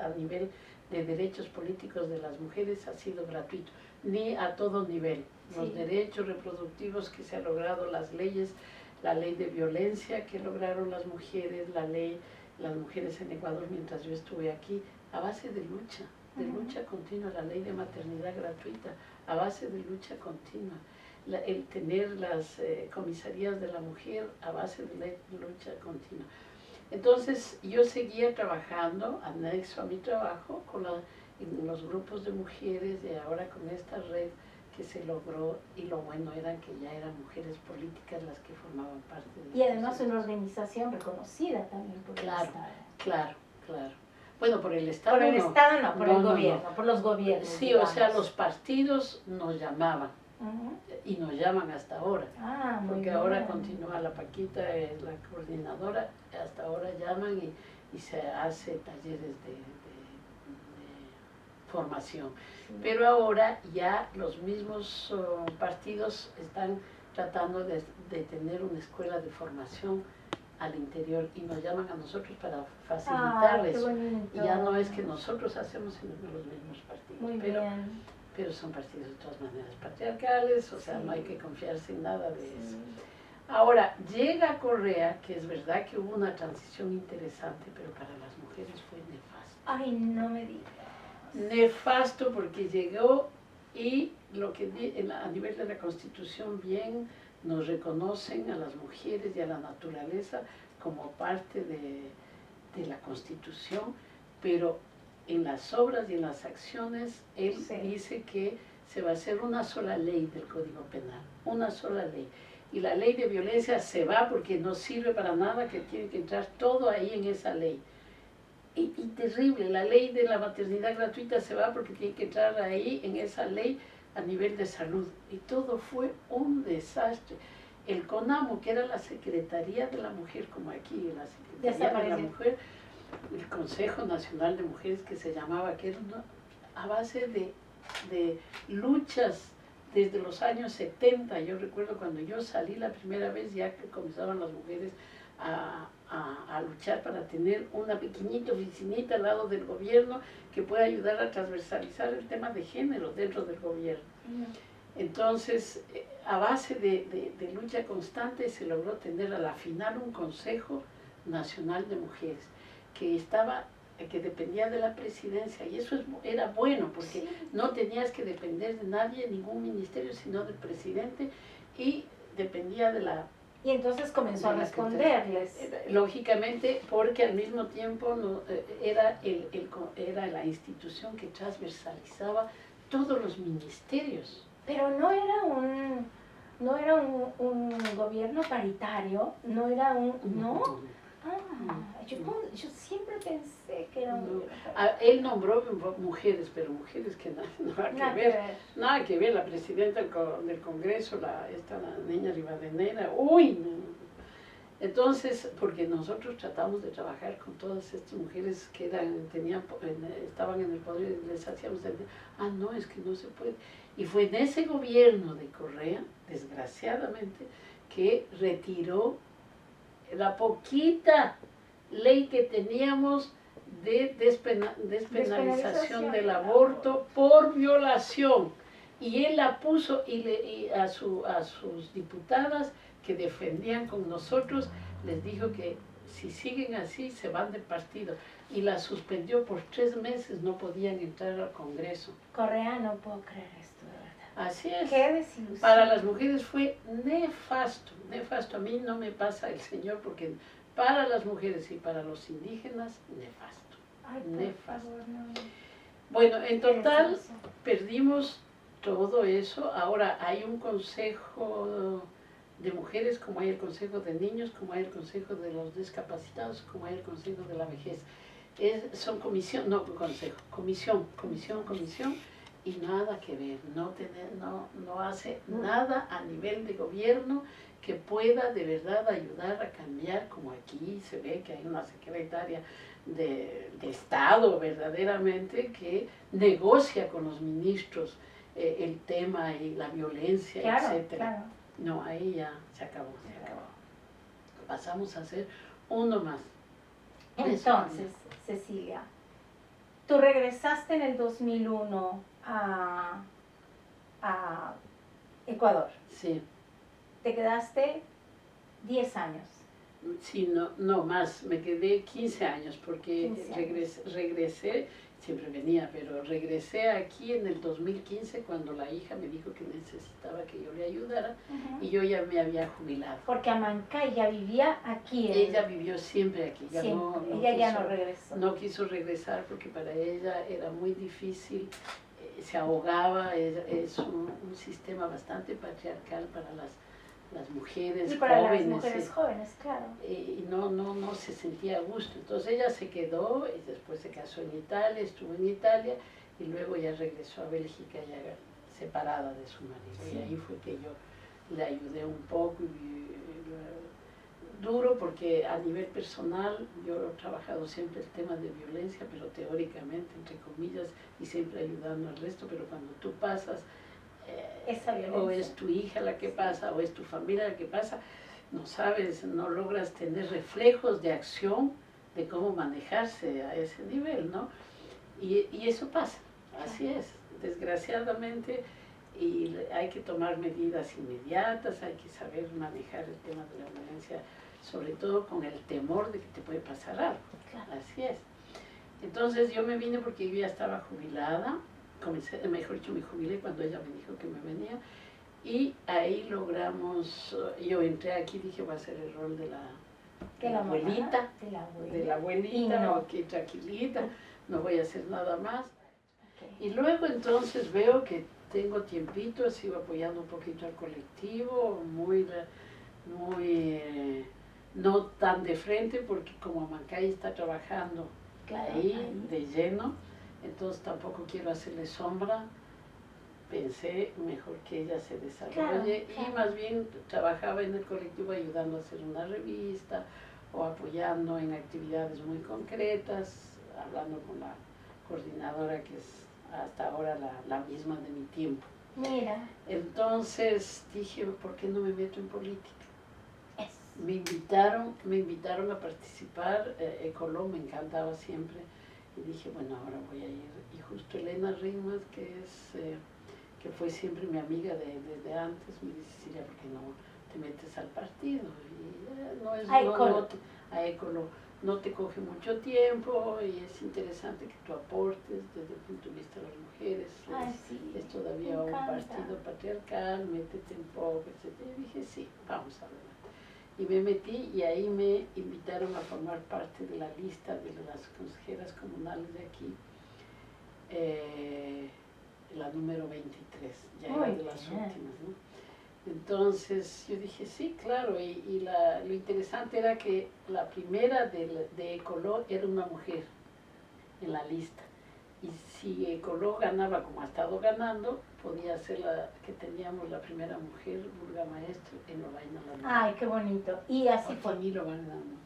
a nivel de derechos políticos de las mujeres ha sido gratuito, ni a todo nivel. Los derechos reproductivos que se han logrado, las leyes, la ley de violencia que lograron las mujeres, las mujeres en Ecuador mientras yo estuve aquí, a base de lucha continua, la ley de maternidad gratuita, a base de lucha continua, el tener las comisarías de la mujer a base de lucha continua. Entonces yo seguía trabajando, anexo a mi trabajo, en los grupos de mujeres, y ahora con esta red que se logró, y lo bueno era que ya eran mujeres políticas las que formaban parte de y además una organización reconocida también por el Estado. Claro. Bueno, por el Estado no. Por el Estado no, por el gobierno, por los gobiernos. Sí, digamos. O sea, los partidos nos llamaban, y nos llaman hasta ahora. Porque ahora continúa la Paquita, es la coordinadora, hasta ahora llaman y se hace talleres de formación. Pero ahora ya los mismos partidos están tratando de tener una escuela de formación al interior y nos llaman a nosotros para facilitarles. Y ya no es que nosotros hacemos en los mismos partidos, pero son partidos de todas maneras patriarcales, o sea, no hay que confiarse en nada de eso. Ahora, llega Correa, que es verdad que hubo una transición interesante, pero para las mujeres fue nefasta. Ay, no me digas. Nefasto porque llegó y a nivel de la Constitución bien nos reconocen a las mujeres y a la naturaleza como parte de la Constitución, pero en las obras y en las acciones él dice que se va a hacer una sola ley del Código Penal, una sola ley. Y la ley de violencia se va porque no sirve para nada, que tiene que entrar todo ahí en esa ley. Y terrible, la ley de la maternidad gratuita se va porque tiene que entrar ahí en esa ley a nivel de salud. Y todo fue un desastre. El CONAMO, que era la Secretaría de la Mujer, como aquí, la Secretaría de la Mujer, el Consejo Nacional de Mujeres que se llamaba, que era a base de luchas desde los años 70. Yo recuerdo cuando yo salí la primera vez, ya que comenzaban las mujeres a luchar para tener una pequeñita oficinita al lado del gobierno que pueda ayudar a transversalizar el tema de género dentro del gobierno. Entonces, a base de lucha constante se logró tener a la final un Consejo Nacional de Mujeres que dependía de la presidencia, y eso era bueno porque no tenías que depender de nadie, ningún ministerio, sino del presidente, y dependía de la... Y entonces comenzó a responderles. Lógicamente, porque al mismo tiempo era la institución que transversalizaba todos los ministerios. Pero no era un gobierno paritario, no era ¿no? Yo siempre pensé que era un gobierno paritario. Él nombró mujeres, pero mujeres que nada que ver. Nada que ver, la presidenta del Congreso, esta niña Rivadeneira, uy. Entonces, porque nosotros tratamos de trabajar con todas estas mujeres que estaban en el poder, y les hacíamos entender, no, es que no se puede. Y fue en ese gobierno de Correa, desgraciadamente, que retiró la poquita ley que teníamos de despenalización del aborto por violación. Y él la puso y a sus diputadas que defendían con nosotros, les dijo que si siguen así se van del partido. Y la suspendió por 3 meses, no podían entrar al Congreso. Correa, no puedo creer esto, de verdad. Así es. Qué desilusión. Para las mujeres fue nefasto, nefasto. A mí no me pasa el Señor porque para las mujeres y para los indígenas, nefasto. Ay, nefasto. Favor, no. Bueno, en total perdimos todo eso. Ahora hay un consejo de mujeres, como hay el consejo de niños, como hay el consejo de los discapacitados, como hay el consejo de la vejez. Son comisión, no consejo, comisión, y nada que ver, no hace nada a nivel de gobierno que pueda de verdad ayudar a cambiar, como aquí se ve que hay una secretaria de Estado verdaderamente que negocia con los ministros el tema y la violencia, etc. Claro. No, ahí ya se acabó. Pasamos a hacer uno más. Entonces, Cecilia, tú regresaste en el 2001 a Ecuador. Sí. Te quedaste 10 años. Sí, no más, me quedé 15 años porque 15 años. Regresé, siempre venía, pero regresé aquí en el 2015 cuando la hija me dijo que necesitaba que yo le ayudara y yo ya me había jubilado. Porque Amancay ya vivía aquí. Ella vivió siempre aquí. Ella ya no regresó. No quiso regresar porque para ella era muy difícil, se ahogaba, es un sistema bastante patriarcal para las mujeres y para jóvenes. las mujeres jóvenes, claro. Y no se sentía a gusto. Entonces ella se quedó y después se casó en Italia, estuvo en Italia y luego ya regresó a Bélgica ya separada de su marido. Sí. Y ahí fue que yo le ayudé un poco duro porque a nivel personal yo he trabajado siempre el tema de violencia, pero teóricamente, entre comillas, y siempre ayudando al resto, pero cuando tú pasas o es tu hija la que pasa, o es tu familia la que pasa, no sabes, no logras tener reflejos de acción de cómo manejarse a ese nivel, ¿no? Y eso pasa, así es, desgraciadamente, y hay que tomar medidas inmediatas, hay que saber manejar el tema de la violencia, sobre todo con el temor de que te puede pasar algo, claro. Así es. Entonces yo me vine porque yo ya estaba jubilada, comencé, mejor dicho, me jubilé cuando ella me dijo que me venía, y ahí logramos, yo entré aquí, dije, voy a hacer el rol de la abuelita, de la abuelita, no. ok, tranquilita, no voy a hacer nada más. Y luego entonces veo que tengo tiempito, sigo apoyando un poquito al colectivo, no tan de frente, porque como Amancay está trabajando ahí de lleno, entonces tampoco quiero hacerle sombra. Pensé mejor que ella se desarrolle y más bien trabajaba en el colectivo ayudando a hacer una revista o apoyando en actividades muy concretas, hablando con la coordinadora que es hasta ahora la misma de mi tiempo. Mira. Entonces dije, ¿por qué no me meto en política? Me invitaron a participar, Ecoló me encantaba siempre y dije, bueno, ahora voy a ir. Y justo Elena Rimas, que fue siempre mi amiga desde antes, me dice, Silvia, ¿por qué no te metes al partido? Y a Écolo no te coge mucho tiempo y es interesante que tú aportes desde el punto de vista de las mujeres. Es todavía un partido patriarcal, métete un poco, etc. Y dije, sí, vamos a ver. Y me metí y ahí me invitaron a formar parte de la lista de las consejeras comunales de aquí. La número 23, ya era de las últimas, ¿no? Entonces yo dije, sí, claro, lo interesante era que la primera de Ecoló era una mujer en la lista. Y si Ecoló ganaba como ha estado ganando, podía ser que teníamos la primera mujer burgamaestre en Lovaina la Nueva. Ay, qué bonito. Y así fue. Lo van dando.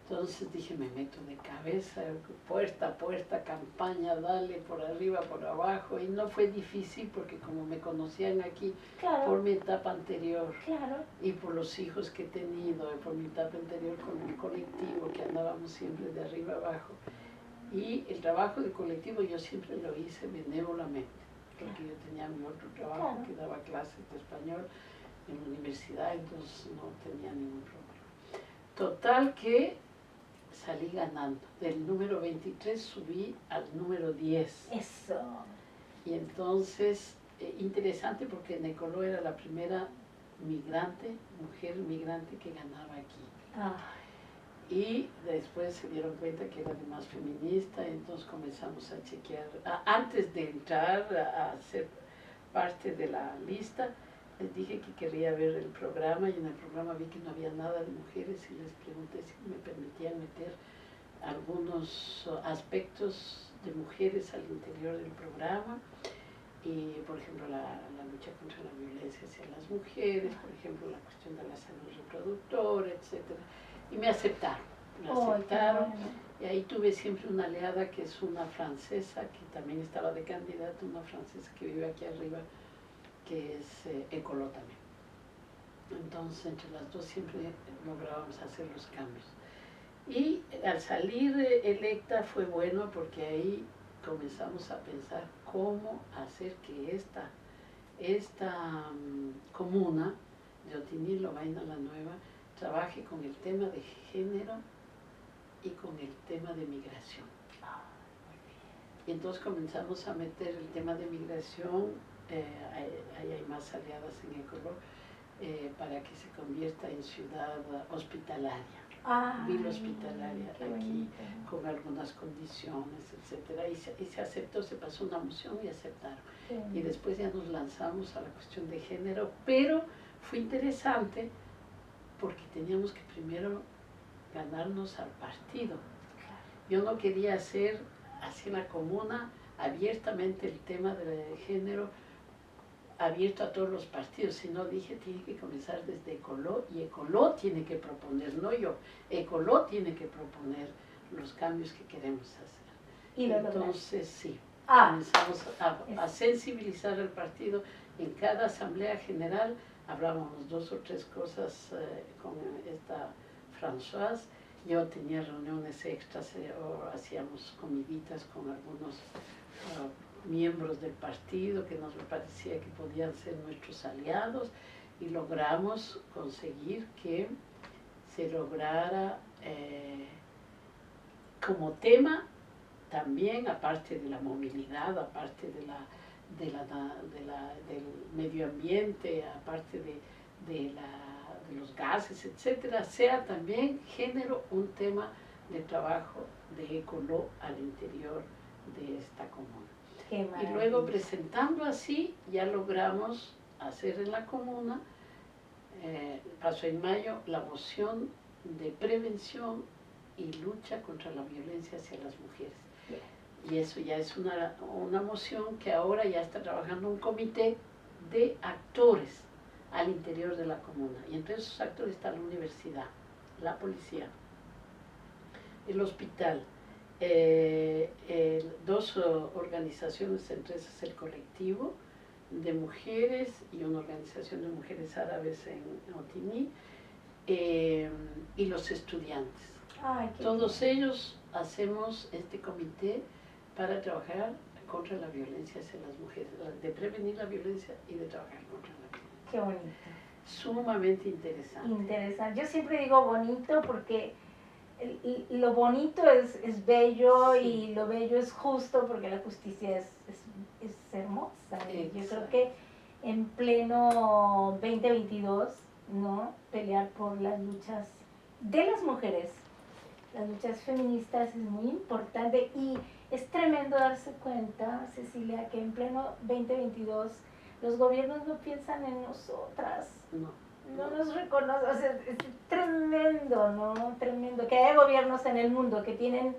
Entonces dije, me meto de cabeza, puerta a puerta, campaña, dale, por arriba, por abajo. Y no fue difícil porque como me conocían aquí por mi etapa anterior y por los hijos que he tenido, y por mi etapa anterior con el colectivo, que andábamos siempre de arriba abajo. Y el trabajo del colectivo yo siempre lo hice benévolamente, porque yo tenía mi otro trabajo que daba clases de español en la universidad, entonces no tenía ningún problema. Total que salí ganando. Del número 23 subí al número 10. Eso. Y entonces, interesante porque Necoló era la primera mujer migrante que ganaba aquí. Y después se dieron cuenta que era más feminista, entonces comenzamos a chequear. Antes de entrar a ser parte de la lista, les dije que quería ver el programa y en el programa vi que no había nada de mujeres y les pregunté si me permitían meter algunos aspectos de mujeres al interior del programa. Y, por ejemplo, la lucha contra la violencia hacia las mujeres, por ejemplo, la cuestión de la salud reproductora, etc. Y me aceptaron, y ahí tuve siempre una aliada que es una francesa, que también estaba de candidata, una francesa que vive aquí arriba, que es Ecoló también. Entonces, entre las dos siempre lográbamos hacer los cambios. Y al salir electa fue bueno porque ahí comenzamos a pensar cómo hacer que esta comuna de Otiní, Lovaina la Nueva, trabaje con el tema de género y con el tema de migración. Y entonces comenzamos a meter el tema de migración, ahí hay más aliadas en Ecoló, para que se convierta en ciudad hospitalaria. Vila hospitalaria aquí, con algunas condiciones, etc. Y se aceptó, se pasó una moción y aceptaron. Y después ya nos lanzamos a la cuestión de género, pero fue interesante porque teníamos que primero ganarnos al partido. Yo no quería hacer así en la comuna abiertamente el tema de género, abierto a todos los partidos, sino dije, tiene que comenzar desde Ecoló, y Ecoló tiene que proponer, no yo, Ecoló tiene que proponer los cambios que queremos hacer. Y entonces sí, comenzamos a sensibilizar al partido. En cada asamblea general hablábamos 2 o 3 cosas con esta Françoise. Yo tenía reuniones extras o hacíamos comiditas con algunos miembros del partido que nos parecía que podían ser nuestros aliados, y logramos conseguir que se lograra como tema también, aparte de la movilidad, aparte del medio ambiente, aparte de los gases, etcétera, sea también género un tema de trabajo de Ecoló al interior de esta comuna. Y luego presentando así, ya logramos hacer en la comuna, pasó en mayo, la moción de prevención y lucha contra la violencia hacia las mujeres. Y eso ya es una moción que ahora ya está trabajando un comité de actores al interior de la comuna. Y entre esos actores está la universidad, la policía, el hospital, dos organizaciones, entre esas el colectivo de mujeres y una organización de mujeres árabes en Otigny, y los estudiantes. Ay, Todos ellos hacemos este comité para trabajar contra la violencia hacia las mujeres, de prevenir la violencia y de trabajar contra la violencia. Qué bonito. Sumamente interesante. Interesante. Yo siempre digo bonito porque lo bonito es bello y lo bello es justo porque la justicia es hermosa. Yo creo que en pleno 2022, ¿no? Pelear por las luchas de las mujeres, las luchas feministas es muy importante y es tremendo darse cuenta, Cecilia, que en pleno 2022 los gobiernos no piensan en nosotras. No nos reconocen, o sea, es tremendo, ¿no? Tremendo. Que haya gobiernos en el mundo que tienen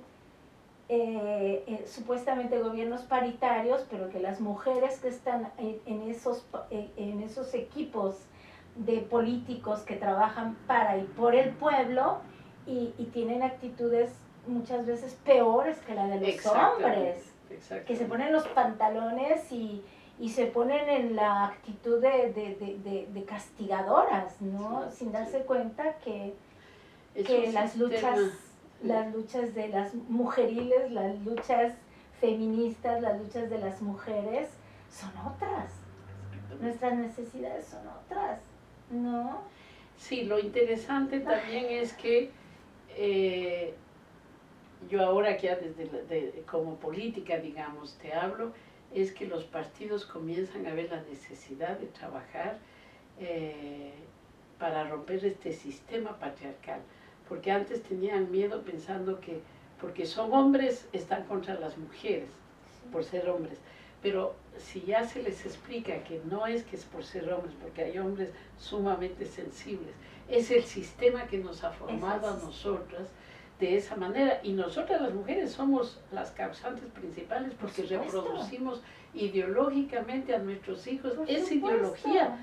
supuestamente gobiernos paritarios, pero que las mujeres que están en esos equipos de políticos que trabajan para y por el pueblo y tienen actitudes muchas veces peores que la de los hombres, que se ponen los pantalones y se ponen en la actitud de castigadoras, ¿no? Sí, sin darse cuenta que las luchas de las mujeriles, las luchas feministas, las luchas de las mujeres son otras. Nuestras necesidades son otras, ¿no? Sí, lo interesante también es que yo ahora que ya como política, digamos, te hablo, es que los partidos comienzan a ver la necesidad de trabajar para romper este sistema patriarcal, porque antes tenían miedo pensando que porque son hombres están contra las mujeres, por ser hombres, pero si ya se les explica que no es que es por ser hombres, porque hay hombres sumamente sensibles, es el sistema que nos ha formado a nosotras de esa manera, y nosotras las mujeres somos las causantes principales porque reproducimos ideológicamente a nuestros hijos. Es ideología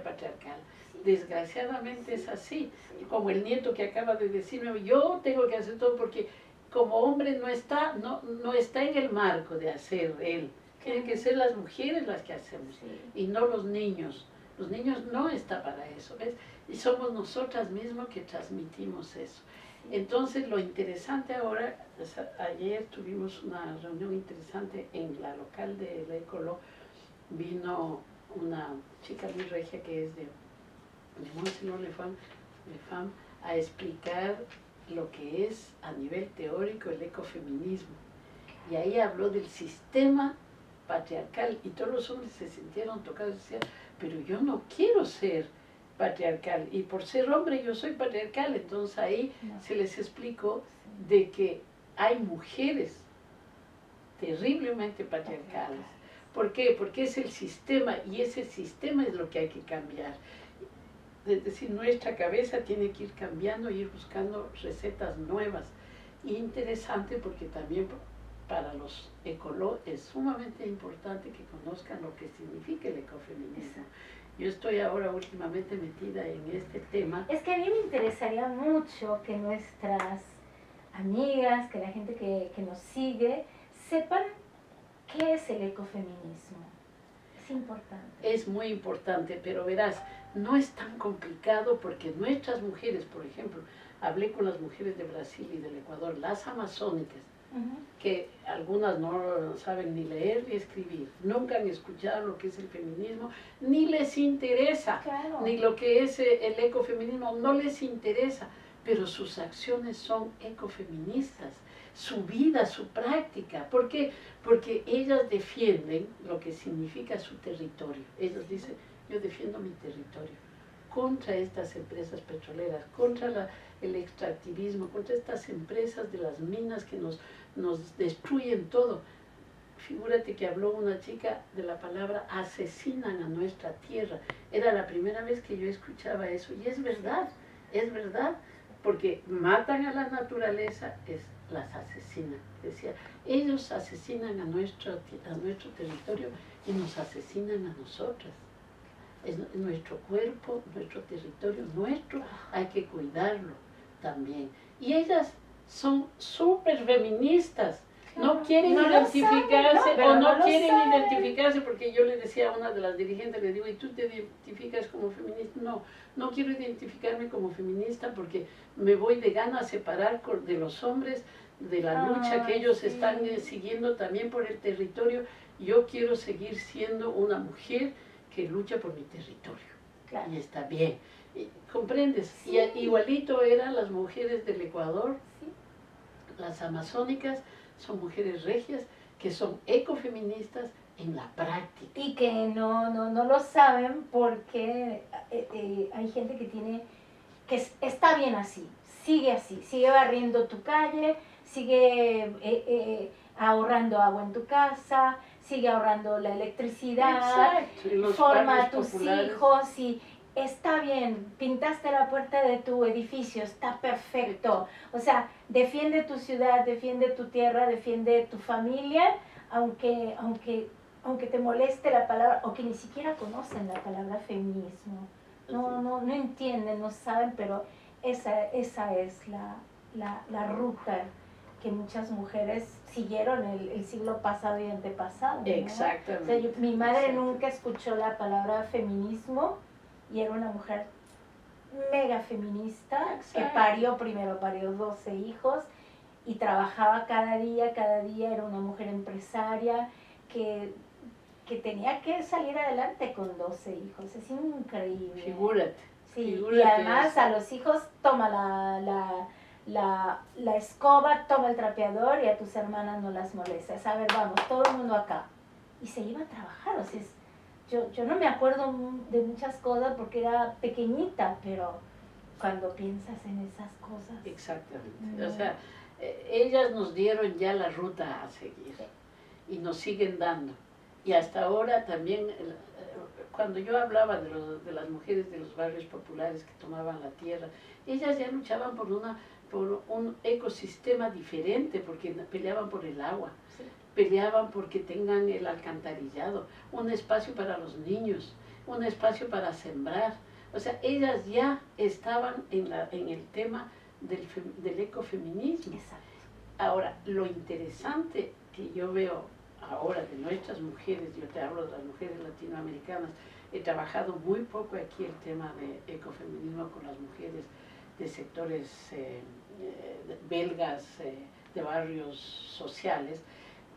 patriarcal. Desgraciadamente es así. Como el nieto que acaba de decirme, yo tengo que hacer todo porque como hombre no está en el marco de hacer él. Tienen que ser las mujeres las que hacemos y no los niños. Los niños no están para eso, ¿ves? Y somos nosotras mismas que transmitimos eso. Entonces lo interesante ahora, ayer tuvimos una reunión interesante en la local de la Ecoló, vino una chica muy regia que es de Monseñor Lefam a explicar lo que es a nivel teórico el ecofeminismo. Y ahí habló del sistema patriarcal y todos los hombres se sintieron tocados y decían, pero yo no quiero ser patriarcal y por ser hombre yo soy patriarcal. Entonces ahí se les explicó de que hay mujeres terriblemente patriarcales. ¿Por qué? Porque es el sistema y ese sistema es lo que hay que cambiar. Es decir, nuestra cabeza tiene que ir cambiando e ir buscando recetas nuevas. Y interesante porque también para los ecoló es sumamente importante que conozcan lo que significa el ecofeminismo. Yo estoy ahora últimamente metida en este tema. Es que a mí me interesaría mucho que nuestras amigas, que la gente que nos sigue, sepan qué es el ecofeminismo. Es importante. Es muy importante, pero verás, no es tan complicado porque nuestras mujeres, por ejemplo, hablé con las mujeres de Brasil y del Ecuador, las amazónicas, que algunas no saben ni leer ni escribir, nunca han escuchado lo que es el feminismo, ni les interesa, ni lo que es el ecofeminismo, no les interesa, pero sus acciones son ecofeministas, su vida, su práctica. ¿Por qué? Porque ellas defienden lo que significa su territorio. Ellas dicen, yo defiendo mi territorio contra estas empresas petroleras, contra el extractivismo, contra estas empresas de las minas que nos destruyen todo. Figúrate que habló una chica de la palabra asesinan a nuestra tierra. Era la primera vez que yo escuchaba eso. Y es verdad, porque matan a la naturaleza, las asesinan. Decía, ellos asesinan a nuestro territorio y nos asesinan a nosotras. Es nuestro cuerpo, nuestro territorio, hay que cuidarlo también. Y ellas son súper feministas. No quieren identificarse identificarse, porque yo le decía a una de las dirigentes, le digo, ¿y tú te identificas como feminista? No quiero identificarme como feminista porque me voy de gana a separar de los hombres de la lucha que ellos están siguiendo también por el territorio. Yo quiero seguir siendo una mujer que lucha por mi territorio. Claro. Y está bien. ¿Comprendes? Sí. Y igualito eran las mujeres del Ecuador, las amazónicas, son mujeres regias que son ecofeministas en la práctica. Y que no lo saben porque hay gente que está bien así, sigue barriendo tu calle, sigue ahorrando agua en tu casa, sigue ahorrando la electricidad, forma a tus hijos y está bien, pintaste la puerta de tu edificio, está perfecto. O sea, defiende tu ciudad, defiende tu tierra, defiende tu familia, aunque te moleste la palabra, o que ni siquiera conocen la palabra feminismo. No entienden, no saben, pero esa es la ruta que muchas mujeres siguieron el siglo pasado y antepasado, ¿no? Exactamente. O sea, mi madre nunca escuchó la palabra feminismo y era una mujer mega feminista. Exacto. Que parió 12 hijos y trabajaba cada día, era una mujer empresaria que tenía que salir adelante con 12 hijos, es increíble. Figúrate. Sí, y además a los hijos toma la escoba, toma el trapeador y a tus hermanas no las molestas. A ver, vamos, todo el mundo acá. Y se iba a trabajar, o sea, yo no me acuerdo de muchas cosas porque era pequeñita, pero cuando piensas en esas cosas... Exactamente, o sea, ellas nos dieron ya la ruta a seguir y nos siguen dando. Y hasta ahora también, cuando yo hablaba de las mujeres de los barrios populares que tomaban la tierra, ellas ya luchaban por un ecosistema diferente, porque peleaban por el agua, peleaban porque tengan el alcantarillado, un espacio para los niños, un espacio para sembrar. O sea, ellas ya estaban en el tema del ecofeminismo. Exacto. Ahora, lo interesante que yo veo ahora de nuestras mujeres, yo te hablo de las mujeres latinoamericanas, he trabajado muy poco aquí el tema de ecofeminismo con las mujeres de sectores belgas, de barrios sociales,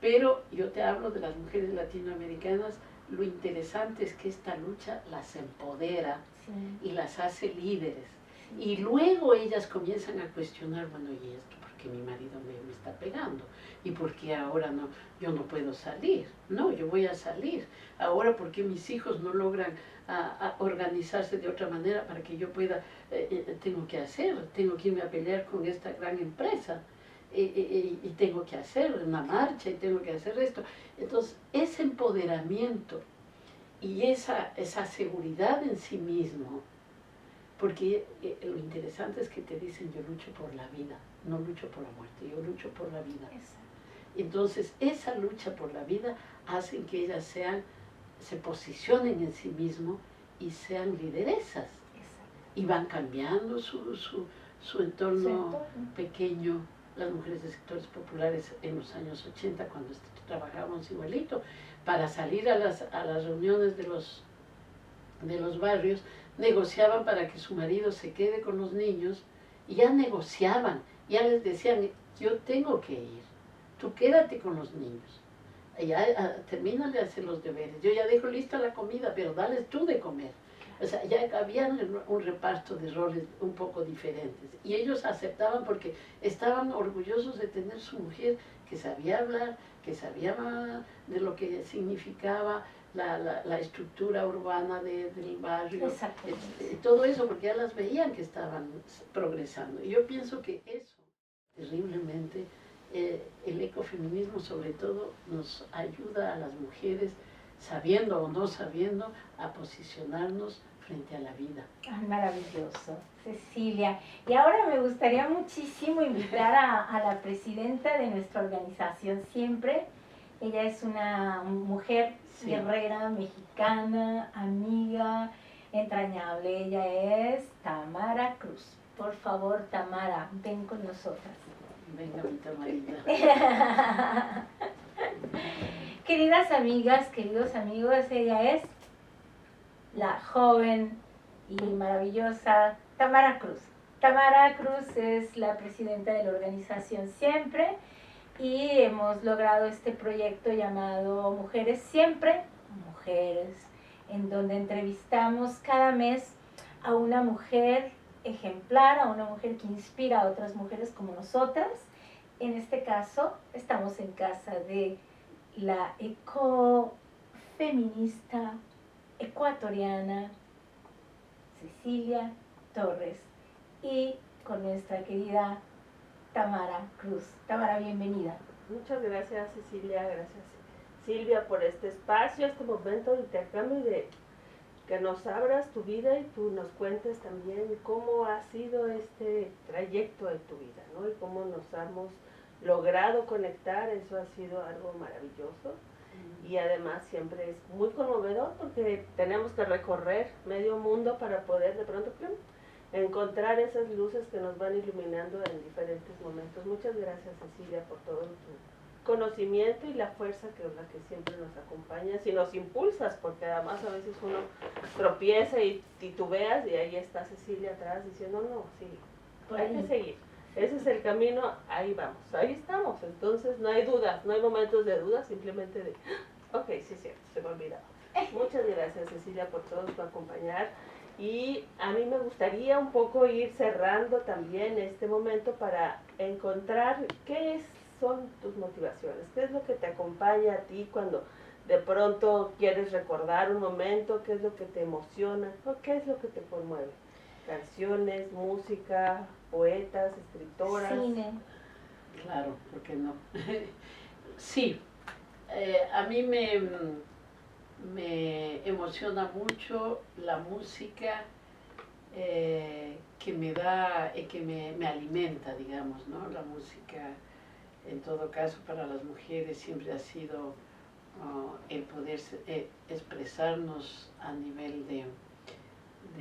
pero yo te hablo de las mujeres latinoamericanas. Lo interesante es que esta lucha las empodera y las hace líderes. Y luego ellas comienzan a cuestionar, bueno, ¿y esto? ¿Por qué mi marido me está pegando? ¿Y por qué ahora yo no puedo salir? No, yo voy a salir. Ahora, ¿por qué mis hijos no logran organizarse de otra manera para que yo pueda? Tengo que irme a pelear con esta gran empresa. Y tengo que hacer una marcha y tengo que hacer esto. Entonces, ese empoderamiento y esa seguridad en sí mismo, porque lo interesante es que te dicen, yo lucho por la vida, no lucho por la muerte, yo lucho por la vida. Entonces, esa lucha por la vida hace que ellas se posicionen en sí mismo y sean lideresas. Y van cambiando su entorno pequeño. Las mujeres de sectores populares en los años 80, cuando trabajábamos igualito, para salir a las reuniones de los barrios, negociaban para que su marido se quede con los niños, y ya negociaban, ya les decían, yo tengo que ir, tú quédate con los niños, ya termina de hacer los deberes, yo ya dejo lista la comida, pero dales tú de comer. O sea, ya había un reparto de roles un poco diferentes. Y ellos aceptaban porque estaban orgullosos de tener su mujer que sabía hablar, que sabía de lo que significaba la estructura urbana del barrio. Todo eso, porque ya las veían que estaban progresando. Y yo pienso que eso, terriblemente, el ecofeminismo sobre todo nos ayuda a las mujeres, sabiendo o no sabiendo, a posicionarnos frente a la vida. Ah, maravilloso, Cecilia. Y ahora me gustaría muchísimo invitar a la presidenta de nuestra organización siempre. Ella es una mujer guerrera, mexicana, amiga, entrañable. Ella es Tamara Cruz. Por favor, Tamara, ven con nosotras. Venga, mi Tamarita. Queridas amigas, queridos amigos, ella es la joven y maravillosa Tamara Cruz. Tamara Cruz es la presidenta de la organización Siempre y hemos logrado este proyecto llamado Mujeres Siempre, Mujeres, en donde entrevistamos cada mes a una mujer ejemplar, a una mujer que inspira a otras mujeres como nosotras. En este caso, estamos en casa de la ecofeminista ecuatoriana Cecilia Torres y con nuestra querida Tamara Cruz. Tamara, bienvenida. Muchas gracias, Cecilia, gracias Silvia por este espacio, este momento de intercambio, de que nos abras tu vida y tú nos cuentes también cómo ha sido este trayecto de tu vida, ¿no? Y cómo nos hemos logrado conectar. Eso ha sido algo maravilloso. Y además siempre es muy conmovedor porque tenemos que recorrer medio mundo para poder de pronto encontrar esas luces que nos van iluminando en diferentes momentos. Muchas gracias, Cecilia, por todo tu conocimiento y la fuerza que siempre nos acompañas y nos impulsas, porque además a veces uno tropieza y titubeas y ahí está Cecilia atrás diciendo, no, sí, hay que seguir. Ese es el camino, ahí vamos, ahí estamos. Entonces no hay dudas, no hay momentos de duda, simplemente de, ok, sí es cierto, se me olvidaba. Muchas gracias, Cecilia, por todo tu acompañar. Y a mí me gustaría un poco ir cerrando también este momento para encontrar qué son tus motivaciones, qué es lo que te acompaña a ti cuando de pronto quieres recordar un momento, qué es lo que te emociona, qué es lo que te conmueve. Canciones, música, poetas, escritoras. Cine. Claro, ¿por qué no? Sí, a mí me emociona mucho la música que me da, que me alimenta, digamos, ¿no? La música, en todo caso, para las mujeres siempre ha sido el poder expresarnos a nivel de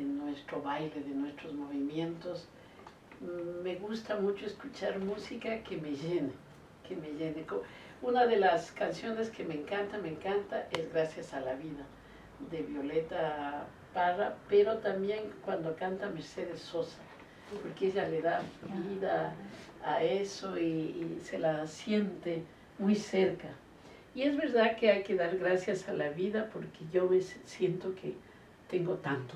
nuestro baile, de nuestros movimientos. Me gusta mucho escuchar música que me llene, que me llene. Una de las canciones que me encanta es Gracias a la Vida, de Violeta Parra, pero también cuando canta Mercedes Sosa, porque ella le da vida a eso y se la siente muy cerca. Y es verdad que hay que dar gracias a la vida porque yo me siento que tengo tanto.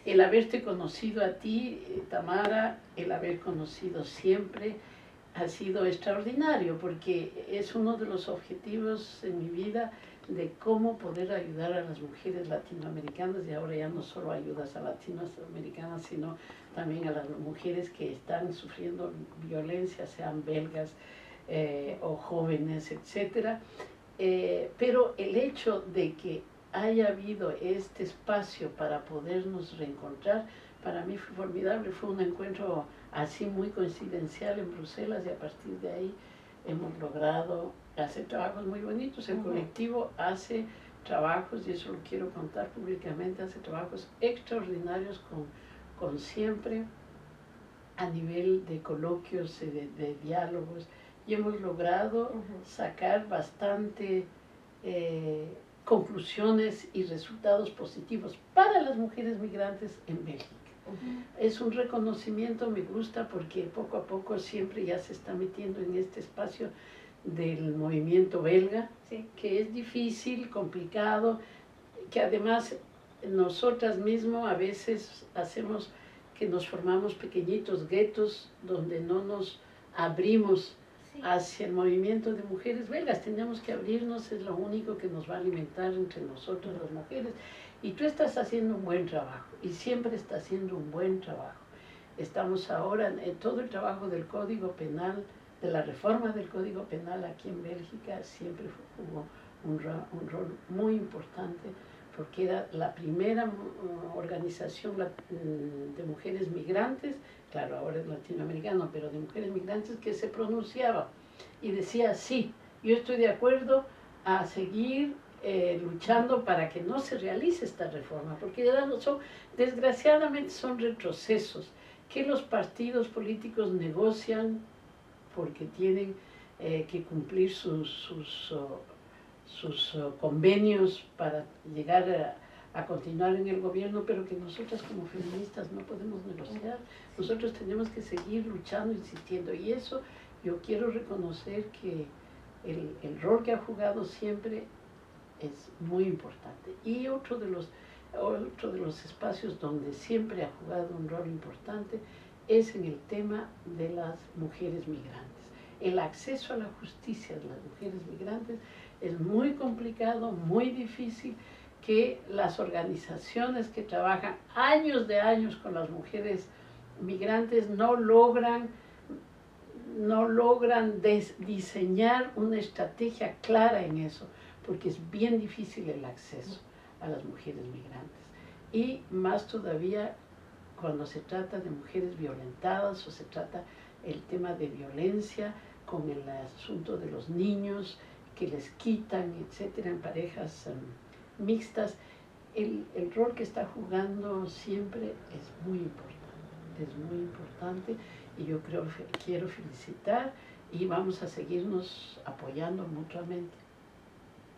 El haberte conocido a ti, Tamara, el haber conocido Siempre, ha sido extraordinario porque es uno de los objetivos en mi vida de cómo poder ayudar a las mujeres latinoamericanas, y ahora ya no solo ayudas a latinoamericanas, sino también a las mujeres que están sufriendo violencia, sean belgas o jóvenes, etc. Pero el hecho de que haya habido este espacio para podernos reencontrar, para mí fue formidable. Fue un encuentro así muy coincidencial en Bruselas y a partir de ahí hemos logrado hacer trabajos muy bonitos. El colectivo hace trabajos, y eso lo quiero contar públicamente, hace trabajos extraordinarios con Siempre a nivel de coloquios, de diálogos, y hemos logrado sacar bastante conclusiones y resultados positivos para las mujeres migrantes en Bélgica. Es un reconocimiento, me gusta, porque poco a poco Siempre ya se está metiendo en este espacio del movimiento belga, que es difícil, complicado, que además nosotras mismas a veces hacemos que nos formamos pequeñitos guetos donde no nos abrimos Sí. hacia el movimiento de mujeres belgas. Tenemos que abrirnos, es lo único que nos va a alimentar entre nosotros las mujeres. Y tú estás haciendo un buen trabajo, y siempre estás haciendo un buen trabajo. Estamos ahora en todo el trabajo del Código Penal, de la reforma del Código Penal aquí en Bélgica, siempre hubo un rol muy importante, porque era la primera organización de mujeres migrantes, claro, ahora es latinoamericano, pero de mujeres migrantes que se pronunciaba y decía, sí, yo estoy de acuerdo a seguir luchando para que no se realice esta reforma, porque desgraciadamente son retrocesos que los partidos políticos negocian porque tienen que cumplir sus convenios para llegar a continuar en el gobierno, pero que nosotras como feministas no podemos negociar. Nosotros tenemos que seguir luchando, insistiendo, y eso yo quiero reconocer que el rol que ha jugado siempre es muy importante. Y otro de los espacios donde siempre ha jugado un rol importante es en el tema de las mujeres migrantes. El acceso a la justicia de las mujeres migrantes es muy complicado, muy difícil, que las organizaciones que trabajan años de años con las mujeres migrantes no logran diseñar una estrategia clara en eso, porque es bien difícil el acceso a las mujeres migrantes. Y más todavía cuando se trata de mujeres violentadas o se trata el tema de violencia con el asunto de los niños que les quitan, etcétera, en parejas mixtas, el rol que está jugando siempre es muy importante, y yo quiero felicitar, y vamos a seguirnos apoyando mutuamente,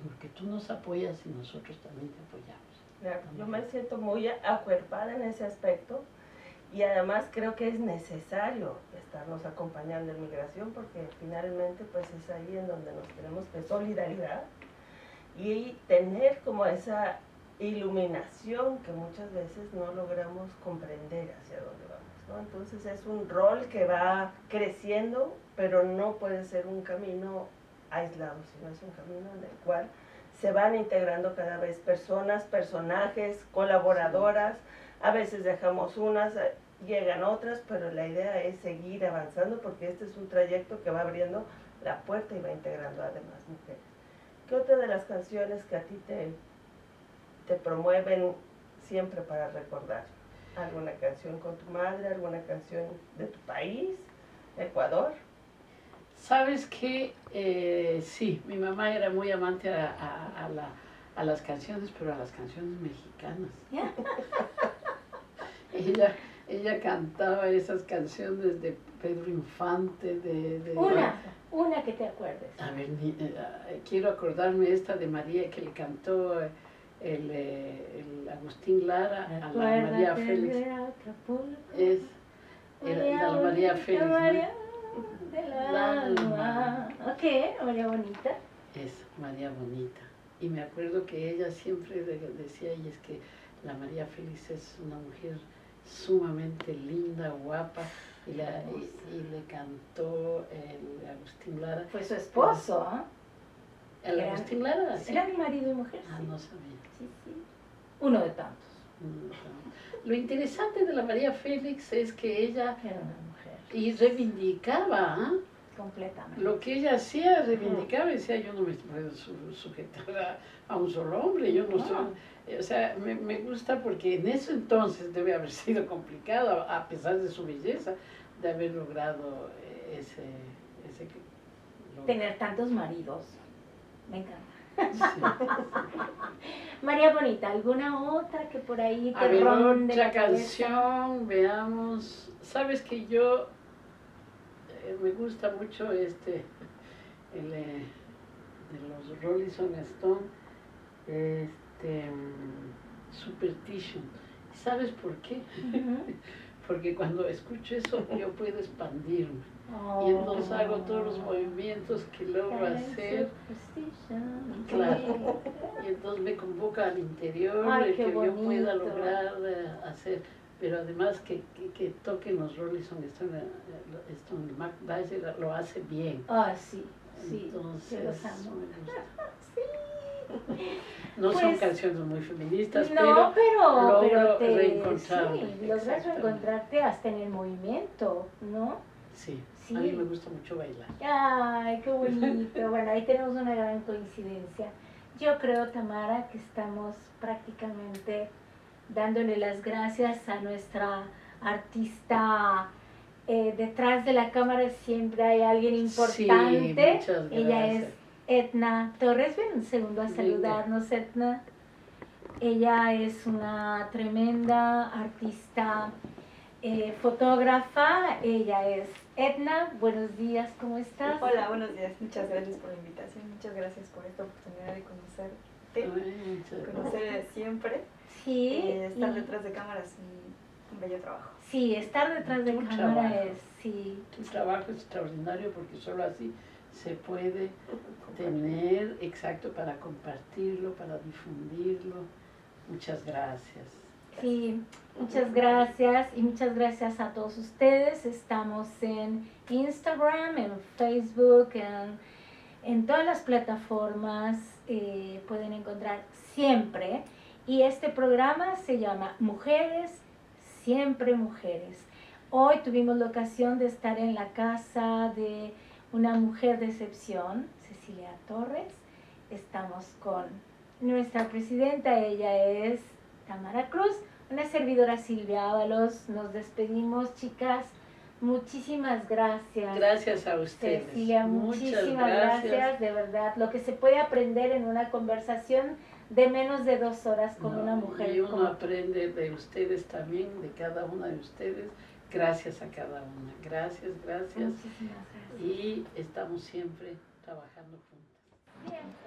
porque tú nos apoyas y nosotros también te apoyamos. Claro, yo me siento muy acuerpada en ese aspecto, y además creo que es necesario estarnos acompañando en migración, porque finalmente pues es ahí en donde nos tenemos que solidarizar y tener como esa iluminación que muchas veces no logramos comprender hacia dónde vamos, ¿no? Entonces es un rol que va creciendo, pero no puede ser un camino aislado, sino es un camino en el cual se van integrando cada vez personas, personajes, colaboradoras. A veces dejamos unas, llegan otras, pero la idea es seguir avanzando, porque este es un trayecto que va abriendo la puerta y va integrando a demás mujeres. ¿Qué otra de las canciones que a ti te promueven siempre para recordar? ¿Alguna canción con tu madre, alguna canción de tu país, Ecuador? Sabes que sí, mi mamá era muy amante a las canciones, pero a las canciones mexicanas. Ella cantaba esas canciones de Pedro Infante, Una que te acuerdes. A ver, quiero acordarme esta de María, que le cantó el Agustín Lara a la María Félix. Era la María Félix, María ¿no? del alma. Ok, María Bonita. Es María Bonita. Y me acuerdo que ella siempre decía, y es que la María Félix es una mujer sumamente linda, guapa, y le cantó el Agustín Lara. Fue su esposo, ¿ah? ¿El Agustín Lara? Sí. Eran marido y mujer. Ah, sí. no sabía. Sí, sí. Uno de tantos. Lo interesante de la María Félix es que ella Era una mujer. y reivindicaba, ¿eh? Completamente. Lo que ella hacía, reivindicaba, y decía, yo no me puedo sujetar a un solo hombre, yo no soy... O sea, me gusta porque en ese entonces debe haber sido complicado, a pesar de su belleza, de haber logrado ese tener tantos maridos. Me encanta. Sí. María Bonita, ¿alguna otra que por ahí te A ver, ronde otra la cabeza? canción, veamos. Sabes que yo me gusta mucho de los Rolling Stone, Superstition. ¿Sabes por qué? porque cuando escucho eso yo puedo expandirme. Oh. Y entonces hago todos los movimientos que logro hacer. Claro. Y entonces me convoca al interior, Ay, de qué que yo pueda bonito. lograr hacer. Pero además que toquen los Rolling Stone, Mac Valle lo hace bien. Ah, sí, sí. Entonces, yo los amo. me gusta. Sí. No son Pues, canciones muy feministas, No, pero logro te, reencontrarme. sí, logras Exactamente. reencontrarte hasta en el movimiento, ¿no? Sí, Sí. a mí me gusta mucho bailar. Ay, qué bonito. Bueno, ahí tenemos una gran coincidencia. Yo creo, Tamara, que estamos prácticamente dándole las gracias a nuestra artista. Detrás de la cámara siempre hay alguien importante. Sí, muchas Ella es gracias. Etna Torres. Ven un segundo a Venga. saludarnos, Etna. Ella es una tremenda artista, fotógrafa. Ella es Etna. Buenos días, ¿cómo estás? Hola, buenos días. Muchas gracias por la invitación. Muchas gracias por esta oportunidad de conocerte. Ay, muchas gracias. Conocer siempre. Sí. Estar y- detrás de cámaras, un bello trabajo. Sí, estar detrás de Tu cámara trabajo. es, sí. Tu trabajo es extraordinario porque solo así se puede tener, exacto, para compartirlo, para difundirlo. Muchas gracias. Sí, muchas gracias y muchas gracias a todos ustedes. Estamos en Instagram, en Facebook, en todas las plataformas. Pueden encontrar siempre. Y este programa se llama Mujeres, Siempre Mujeres. Hoy tuvimos la ocasión de estar en la casa de una mujer de excepción, Cecilia Torres. Estamos con nuestra presidenta, ella es Tamara Cruz, una servidora Silvia Ábalos. Nos despedimos, chicas. Muchísimas gracias. Gracias a ustedes. Cecilia, Muchas muchísimas gracias, de verdad. Lo que se puede aprender en una conversación de menos de 2 horas con No, una mujer. y uno como- aprende de ustedes también, de cada una de ustedes. Gracias a cada una. Gracias, gracias. Muchísimas gracias. Y estamos siempre trabajando juntas. Bien.